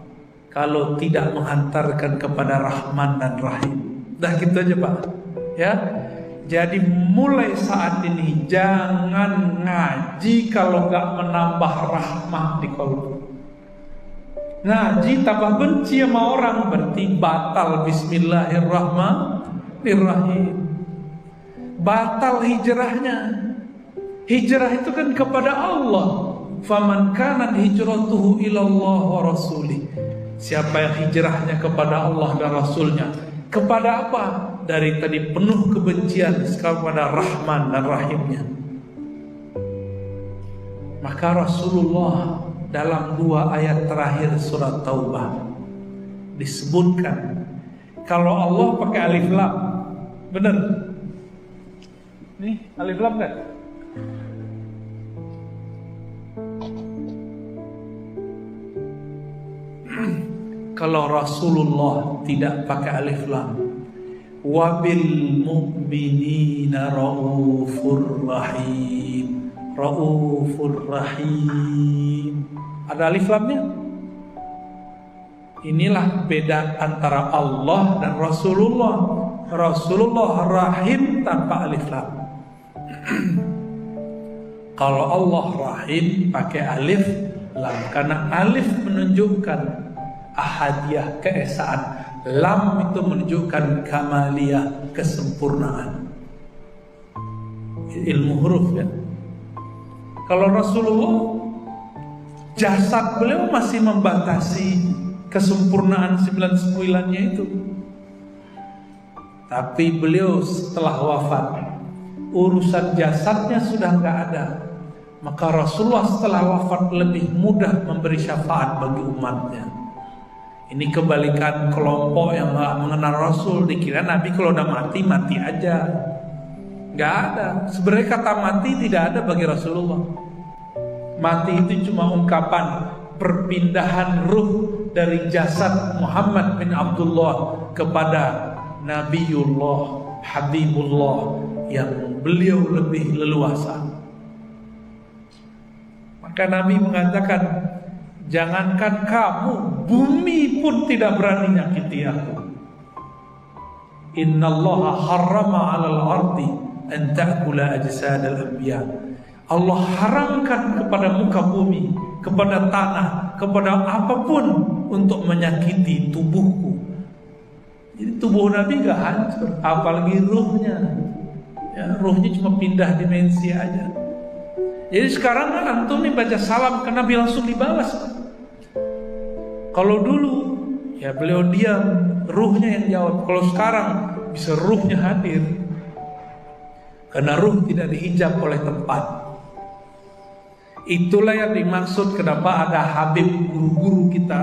kalau tidak menghantarkan kepada Rahman dan Rahim. Dah gitu aja Pak. Ya. Jadi mulai saat ini jangan ngaji kalau nggak menambah rahmah di kolbu. Ngaji tambah benci sama orang berarti batal bismillahirrahmanirrahim. Batal hijrahnya. Hijrah itu kan kepada Allah. Faman kanat hijratuhu ilallah wa rasulih. Siapa yang hijrahnya kepada Allah dan Rasulnya, kepada apa? Dari tadi penuh kebencian kepada Rahman dan Rahimnya. Maka Rasulullah dalam 2 ayat terakhir surat Taubah disebutkan kalau Allah pakai alif lam, benar? Nih alif lam kan? Kalau Rasulullah tidak pakai alif lam, wabil mu'minina raufur rahim. Raufur rahim. Ada alif lamnya. Inilah beda antara Allah dan Rasulullah. Rasulullah rahim tanpa alif lam. Kalau Allah rahim pakai alif lam, karena alif menunjukkan ahadiyah, keesaan. Lam itu menunjukkan kamaliyah, kesempurnaan. Ilmu huruf ya. Kalau Rasulullah, jasad beliau masih membatasi kesempurnaan 99-nya itu. Tapi beliau setelah wafat, urusan jasadnya sudah nggak ada. Maka Rasulullah setelah wafat lebih mudah memberi syafaat bagi umatnya. Ini kebalikan kelompok yang nggak mengenal Rasul. Dikira Nabi kalau udah mati, mati aja. Nggak ada. Sebenarnya kata mati tidak ada bagi Rasulullah. Mati itu cuma ungkapan perpindahan ruh dari jasad Muhammad bin Abdullah kepada Nabiullah, Habibullah yang beliau lebih leluasa. Maka Nabi mengatakan, jangankan kamu, bumi pun tidak berani nyakiti aku. Innallaha harrama 'alal ardi an ta'kula ajsadal anbiya. Allah haramkan kepada muka bumi, kepada tanah, kepada apapun untuk menyakiti tubuhku. Jadi tubuh Nabi gak hancur, apalagi ruhnya. Ya, ruhnya cuma pindah dimensi aja. Jadi sekarang kan antum nih baca salam ke Nabi langsung dibalas. Kalau dulu ya beliau diam, ruhnya yang jawab. Kalau sekarang bisa ruhnya hadir. Karena ruh tidak dihijab oleh tempat. Itulah yang dimaksud kenapa ada Habib guru-guru kita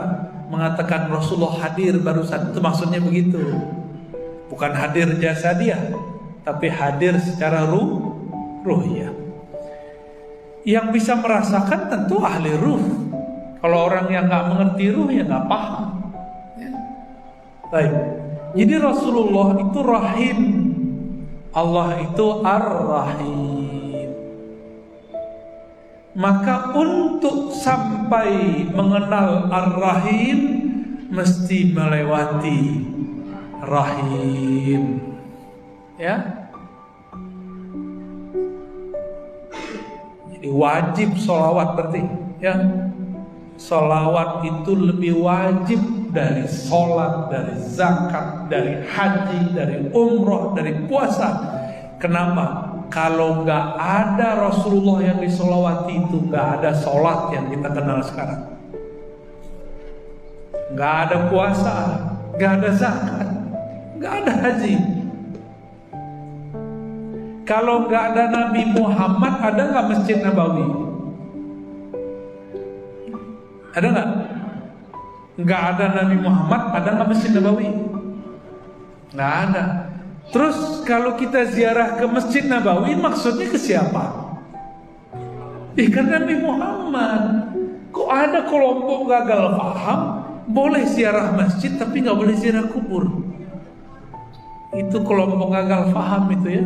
mengatakan Rasulullah hadir barusan. Itu maksudnya begitu. Bukan hadir jasadiah, tapi hadir secara ruhiyah. Yang bisa merasakan tentu ahli ruh. Kalau orang yang nggak mengerti ruh ya nggak paham. Ya. Baik. Jadi Rasulullah itu rahim, Allah itu ar-rahim. Maka untuk sampai mengenal ar-rahim mesti melewati rahim. Ya. Jadi wajib sholawat berarti. Ya. Sholawat itu lebih wajib dari sholat, dari zakat, dari haji, dari umroh, dari puasa. Kenapa? Kalau nggak ada Rasulullah yang disolawati itu, nggak ada sholat yang kita kenal sekarang. Nggak ada puasa, nggak ada zakat, nggak ada haji. Kalau nggak ada Nabi Muhammad, ada nggak Masjid Nabawi? Ada nggak? Nggak ada Nabi Muhammad, ada nggak Masjid Nabawi? Nggak ada. Terus kalau kita ziarah ke Masjid Nabawi, maksudnya ke siapa? Karena Nabi Muhammad. Kok ada kelompok gagal paham, boleh ziarah masjid tapi nggak boleh ziarah kubur? Itu kelompok gagal faham itu ya.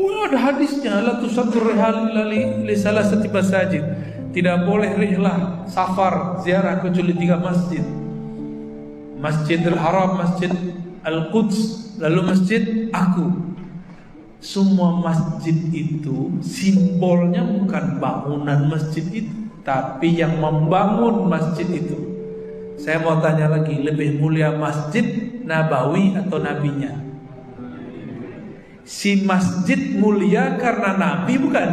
Oh, ada hadisnya, la tusaddur rihal illa li salasati masajid. Tidak boleh rihlah safar ziarah kecuali 3 masjid. Masjidil Haram, Masjid Al-Quds, lalu Masjid Aku. Semua masjid itu simbolnya bukan bangunan masjid itu, tapi yang membangun masjid itu. Saya mau tanya lagi, lebih mulia Masjid Nabawi atau nabinya? Si masjid mulia karena nabi bukan?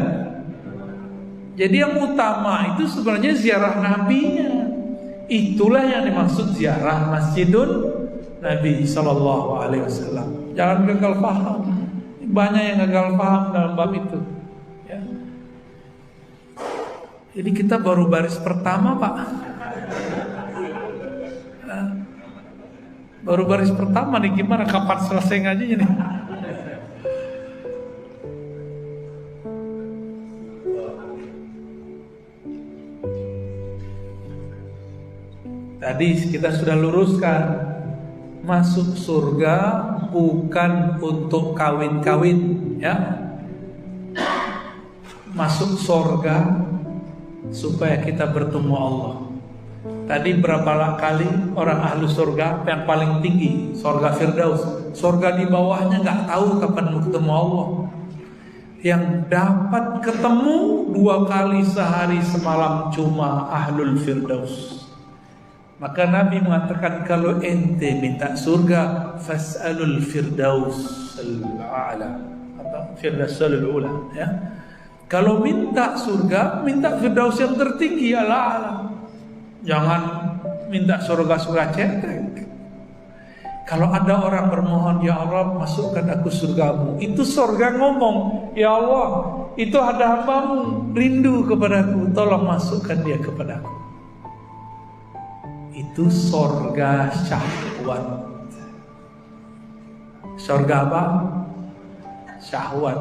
Jadi yang utama itu sebenarnya ziarah nabinya. Itulah yang dimaksud ziarah Masjidun Nabi Sallallahu Alaihi Wasallam. Jangan gagal paham. Banyak yang gagal paham dalam bab itu ya. Jadi kita baru baris pertama Pak. Baru baris pertama nih, gimana kapan selesai ngajinya nih? Tadi kita sudah luruskan, masuk surga bukan untuk kawin-kawin ya. Masuk surga supaya kita bertemu Allah. Tadi berapa kali orang ahlu surga yang paling tinggi, surga Firdaus. Surga di bawahnya nggak tahu kapan mau ketemu Allah. Yang dapat ketemu 2 kali sehari semalam cuma ahlul Firdaus. Maka Nabi mengatakan kalau ente minta surga, fas'alul Firdaus al-a'la atau Firdaus al-ula ya. Kalau minta surga, minta Firdaus yang tertinggi al-a'la. Jangan minta surga-surga cetek. Kalau ada orang bermohon, ya Allah masukkan aku surgamu, itu surga ngomong, ya Allah itu ada hambamu rindu kepadaku, tolong masukkan dia kepadaku. Itu surga syahwat. Surga apa? Syahwat.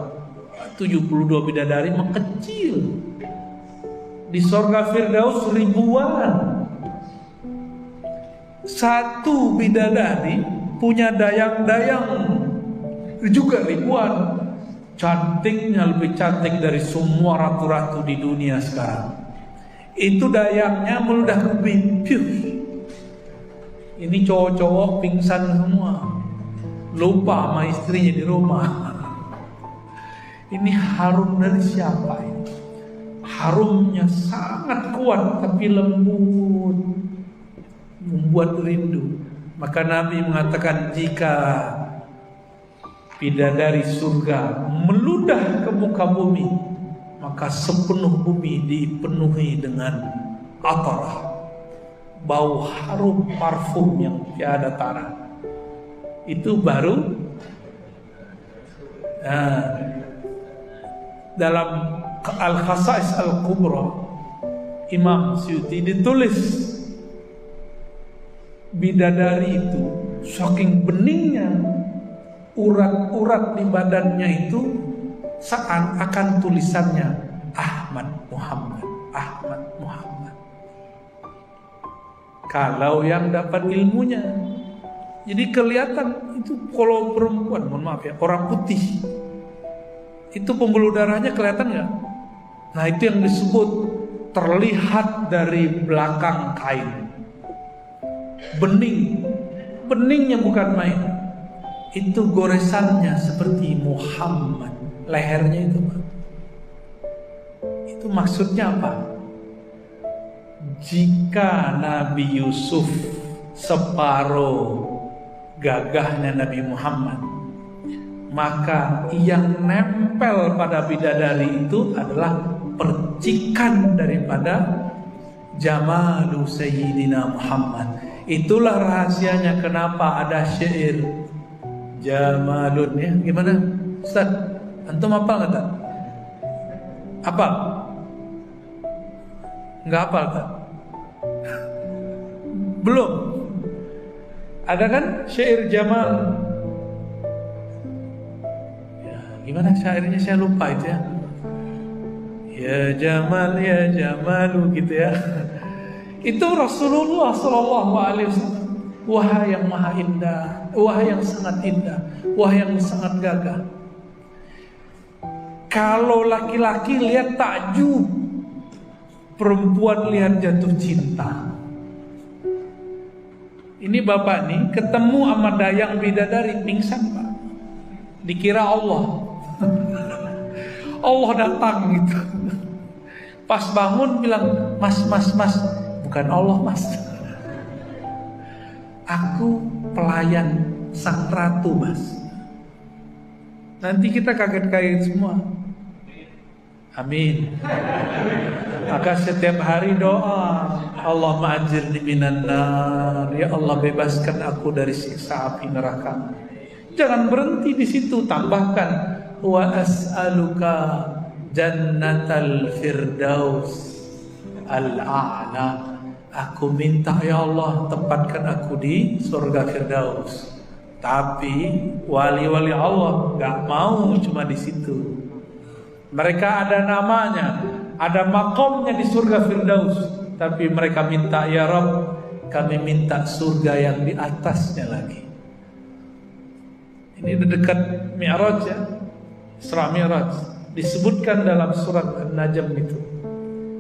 72 bidadari mengecil. Di surga Firdaus ribuan. Satu bidadari punya dayang-dayang juga ribuan. Cantiknya lebih cantik dari semua ratu-ratu di dunia sekarang. Itu dayangnya meludah kubing. Ini cowok-cowok pingsan semua, lupa sama istrinya di rumah. Ini harum dari siapa ini? Harumnya sangat kuat tapi lembut, membuat rindu. Maka Nabi mengatakan jika bidadari surga meludah ke muka bumi, maka sepenuh bumi dipenuhi dengan atarah, bau harum parfum yang tiada tara. Itu baru dalam Al-Khasa'is Al-Kubra Imam Suyuti ditulis bidadari itu saking beningnya urat-urat di badannya itu seakan tulisannya Ahmad Muhammad, Ahmad Muhammad. Kalau yang dapat ilmunya, jadi kelihatan itu kalau perempuan, mohon maaf ya, orang putih, itu pembuluh darahnya kelihatan nggak? Nah itu yang disebut terlihat dari belakang kain. Bening, beningnya bukan main. Itu goresannya seperti Muhammad, lehernya itu. Itu maksudnya apa? Jika Nabi Yusuf separuh gagahnya Nabi Muhammad, maka yang nempel pada bidadari itu adalah percikan daripada Jamalu Sayyidina Muhammad. Itulah rahasianya kenapa ada syair Jamalun ya. Gimana Ustaz? Antum hafal nggak tak? Hafal? Nggak hafal tak? Belum? Ada kan syair Jamal? Ya, gimana syairnya saya lupa itu ya. Ya Jamal, ya Jamalu gitu ya. Itu Rasulullah SAW Wahai yang maha indah, wahai yang sangat indah, wahai yang sangat gagah. Kalau laki-laki lihat takjub, perempuan lihat jatuh cinta. Ini bapak nih ketemu sama dayang bidadari, pingsan pak. Dikira Allah. Allah datang gitu. Pas bangun bilang, mas, bukan Allah mas. Aku pelayan sang ratu mas. Nanti kita kaget-kaget semua. Amin. Maka setiap hari doa, Allahumma ajirni minan nar, ya Allah bebaskan aku dari siksa api neraka. Jangan berhenti di situ, tambahkan wa as'aluka jannatal firdaus al-a'la. Aku minta ya Allah tempatkan aku di surga firdaus. Tapi wali-wali Allah gak mau cuma di situ. Mereka ada namanya, ada makomnya di surga firdaus, tapi mereka minta ya Rabb, kami minta surga yang di atasnya lagi. Ini dekat Mi'raj ya, Isra Mi'raj. Disebutkan dalam surat An-Najm itu,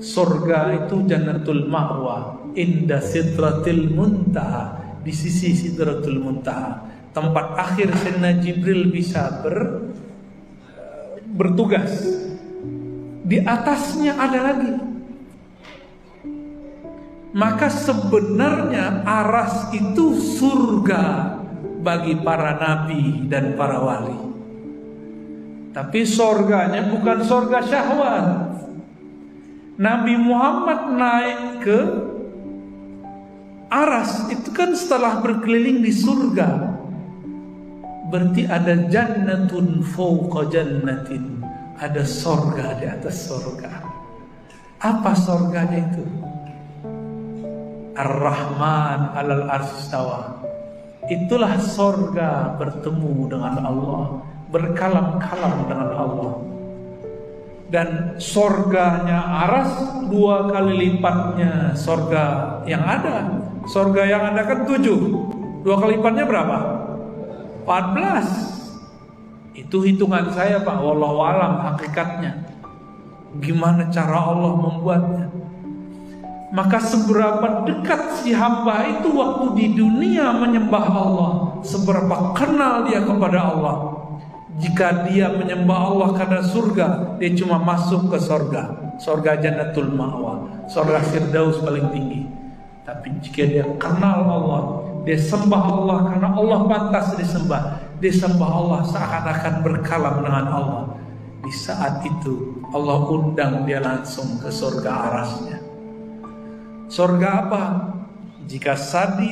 surga itu jannatul ma'wa inda sidratil muntaha, di sisi sidratul muntaha, tempat akhir Sayyidina Jibril bisa bertugas. Di atasnya ada lagi. Maka sebenarnya aras itu surga bagi para nabi dan para wali. Tapi surganya bukan surga syahwat. Nabi Muhammad naik ke aras itu kan setelah berkeliling di surga. Berarti ada jannatun fawqa jannatin, ada surga di atas surga. Apa surganya itu? Ar-Rahman alal arsy istawa. Itulah surga bertemu dengan Allah, berkalam-kalam dengan Allah. Dan surganya aras 2 kali lipatnya surga yang ada. Surga yang ada kan 7, 2 kali lipatnya berapa? 14. Itu hitungan saya Pak, wallahu alam hakikatnya. Gimana cara Allah membuatnya? Maka seberapa dekat si hamba itu waktu di dunia menyembah Allah, seberapa kenal dia kepada Allah. Jika dia menyembah Allah karena surga, dia cuma masuk ke surga, surga jannatul ma'wa, surga firdaus paling tinggi. Tapi jika dia kenal Allah, dia sembah Allah karena Allah pantas disembah, dia sembah Allah seakan-akan berkalam dengan Allah. Di saat itu Allah undang dia langsung ke surga arasnya. Surga apa? Jika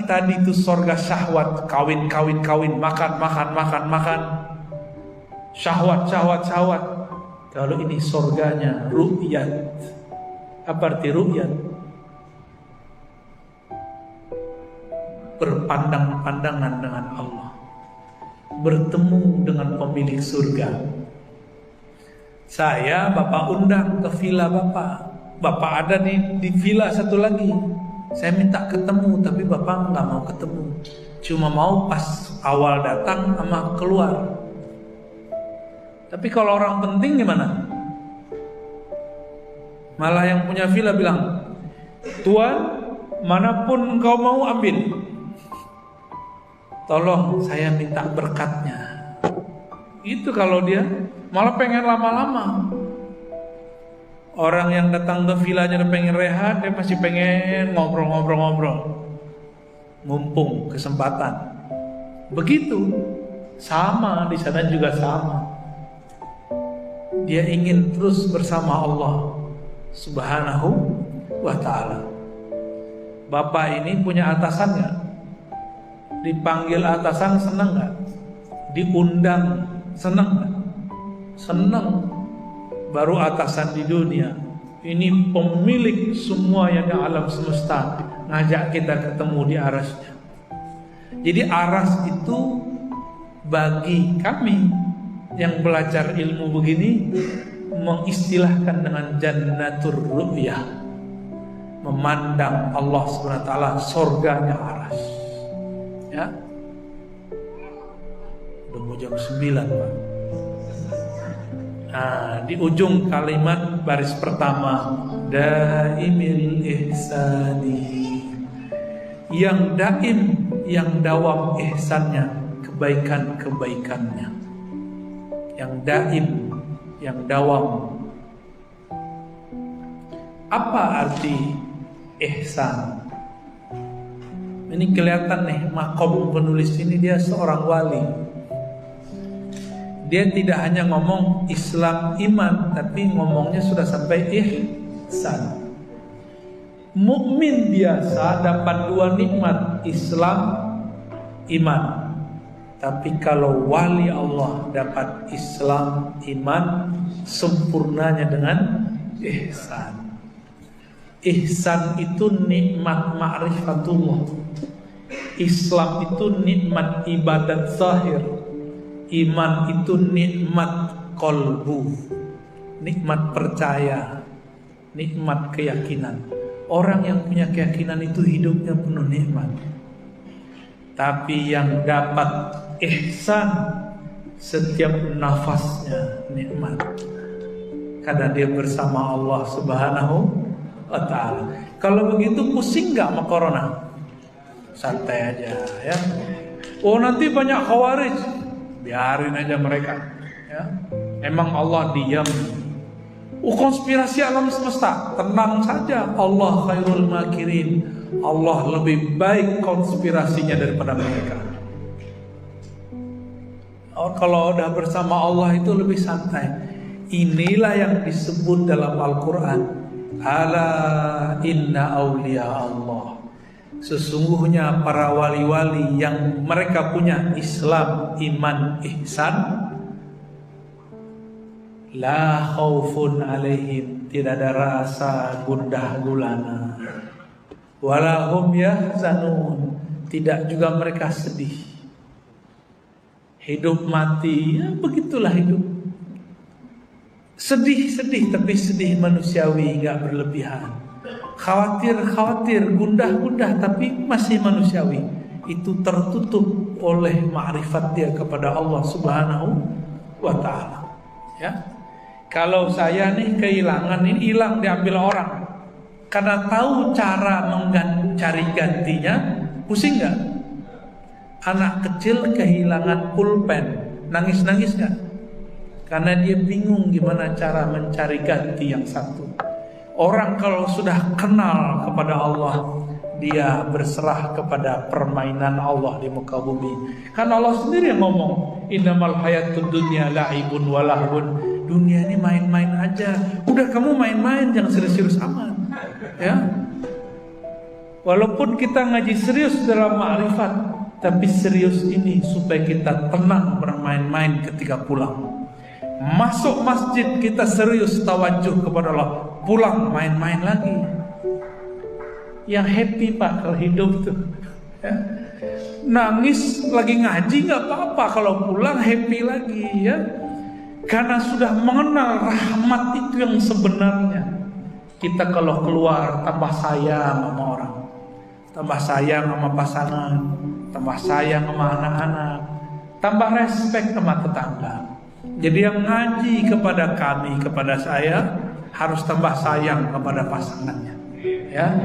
tadi itu surga syahwat, kawin, makan, syahwat. Kalau ini surganya ru'yat. Apa arti ru'yat? Berpandang-pandangan dengan Allah, bertemu dengan pemilik surga. Saya Bapak undang ke villa Bapak ada di villa satu lagi. Saya minta ketemu, tapi Bapak nggak mau ketemu. Cuma mau pas awal datang sama keluar. Tapi kalau orang penting gimana? Malah yang punya villa bilang, Tuan, manapun engkau mau ambil. Tolong saya minta berkatnya. Itu kalau dia malah pengen lama-lama. Orang yang datang ke villanya udah pengen rehat, dia masih pengen ngobrol-ngobrol. Mumpung kesempatan. Begitu. Sama di sana juga sama. Dia ingin terus bersama Allah Subhanahu wa ta'ala. Bapak ini punya atasan gak? Dipanggil atasan senang gak? Diundang senang gak? Senang. Baru atasan di dunia. Ini pemilik semua yang di alam semesta, ngajak kita ketemu di arasnya. Jadi aras itu bagi kami yang belajar ilmu begini mengistilahkan dengan jannatur ru'yah, memandang Allah SWT surganya aras. Ya. Udah mau jam 9, Pak. Nah, di ujung kalimat baris pertama, daimil ihsani, yang daim, yang dawam ihsannya, kebaikan-kebaikannya, yang daim, yang dawam. Apa arti ihsan? Ini kelihatan nih, makom penulis ini dia seorang wali. Dia tidak hanya ngomong Islam iman, tapi ngomongnya sudah sampai ihsan. Mukmin biasa dapat dua nikmat, Islam, iman. Tapi kalau wali Allah dapat Islam, iman, sempurnanya dengan ihsan. Ihsan itu nikmat ma'rifatullah. Islam itu nikmat ibadat zahir. Iman itu nikmat kolbu, nikmat percaya, nikmat keyakinan. Orang yang punya keyakinan itu hidupnya penuh nikmat. Tapi yang dapat ihsan, setiap nafasnya nikmat, karena dia bersama Allah Subhanahu wa ta'ala. Kalau begitu pusing gak sama corona? Santai aja ya. Oh nanti banyak khawarij, biarin aja mereka ya. Emang Allah diam? Konspirasi alam semesta, tenang saja. Allah khairul makirin. Allah lebih baik konspirasinya daripada mereka. Kalau udah bersama Allah itu lebih santai. Inilah yang disebut dalam Al-Quran, ala inna awliya Allah. Sesungguhnya para wali-wali yang mereka punya Islam, iman, ihsan, la khaufun alaihim, tidak ada rasa gundah gulana, wala hum yahzanun, tidak juga mereka sedih. Hidup mati, ya begitulah hidup. Sedih-sedih, tapi sedih manusiawi, gak berlebihan. Khawatir-khawatir, gundah-gundah, tapi masih manusiawi. Itu tertutup oleh ma'rifat dia kepada Allah Subhanahu wa ta'ala. Ya. Kalau saya nih kehilangan, ini hilang diambil orang, karena tahu cara mencari gantinya, pusing gak? Anak kecil kehilangan pulpen, nangis-nangis gak? Karena dia bingung gimana cara mencari ganti yang satu. Orang kalau sudah kenal kepada Allah, dia berserah kepada permainan Allah di muka bumi. Kan Allah sendiri yang ngomong, innamal hayatud dunya la'ibun wa lahwun. Dunia ini main-main aja. Udah kamu main-main, jangan serius-serius amat. Ya. Walaupun kita ngaji serius dalam ma'rifat, tapi serius ini supaya kita tenang bermain-main ketika pulang. Masuk masjid kita serius tawajuh kepada Allah, pulang main-main lagi. Yang happy Pak kalau hidup tuh ya. Nangis lagi ngaji gak apa-apa, kalau pulang happy lagi ya. Karena sudah mengenal rahmat itu yang sebenarnya. Kita kalau keluar tambah sayang sama orang, tambah sayang sama pasangan, tambah sayang sama anak-anak, tambah respect sama tetangga. Jadi yang ngaji kepada kami, kepada saya, harus tambah sayang kepada pasangannya, ya,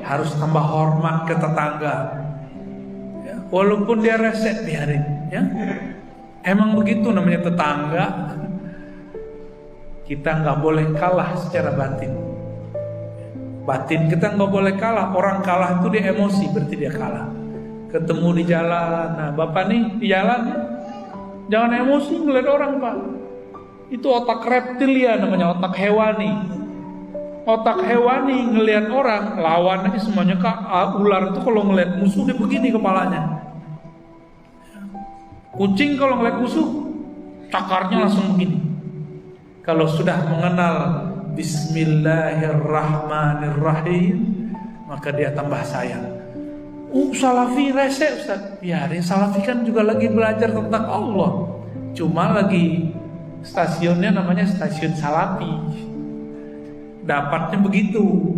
harus tambah hormat ke tetangga, ya. Walaupun dia resek biarin, ya. Emang begitu namanya tetangga. Kita nggak boleh kalah secara batin. Batin kita nggak boleh kalah. Orang kalah itu dia emosi, berarti dia kalah. Ketemu di jalan, nah bapak nih di jalan. Jangan emosi ngeliat orang Pak. Itu otak reptilia namanya, otak hewani. Otak hewani ngelihat orang, lawan aja semuanya. Ular itu kalau ngelihat musuh dia begini kepalanya. Kucing kalau ngelihat musuh, cakarnya langsung begini. Kalau sudah mengenal Bismillahirrahmanirrahim, maka dia tambah sayang. Salafi rese Ustaz. Biarin, Salafi kan juga lagi belajar tentang Allah. Cuma lagi stasiunnya namanya stasiun Salafi. Dapatnya begitu.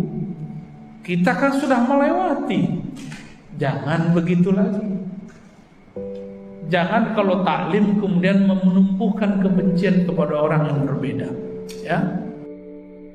Kita kan sudah melewati. Jangan begitu lagi. Jangan kalau taklim kemudian menumbuhkan kebencian kepada orang yang berbeda. Ya,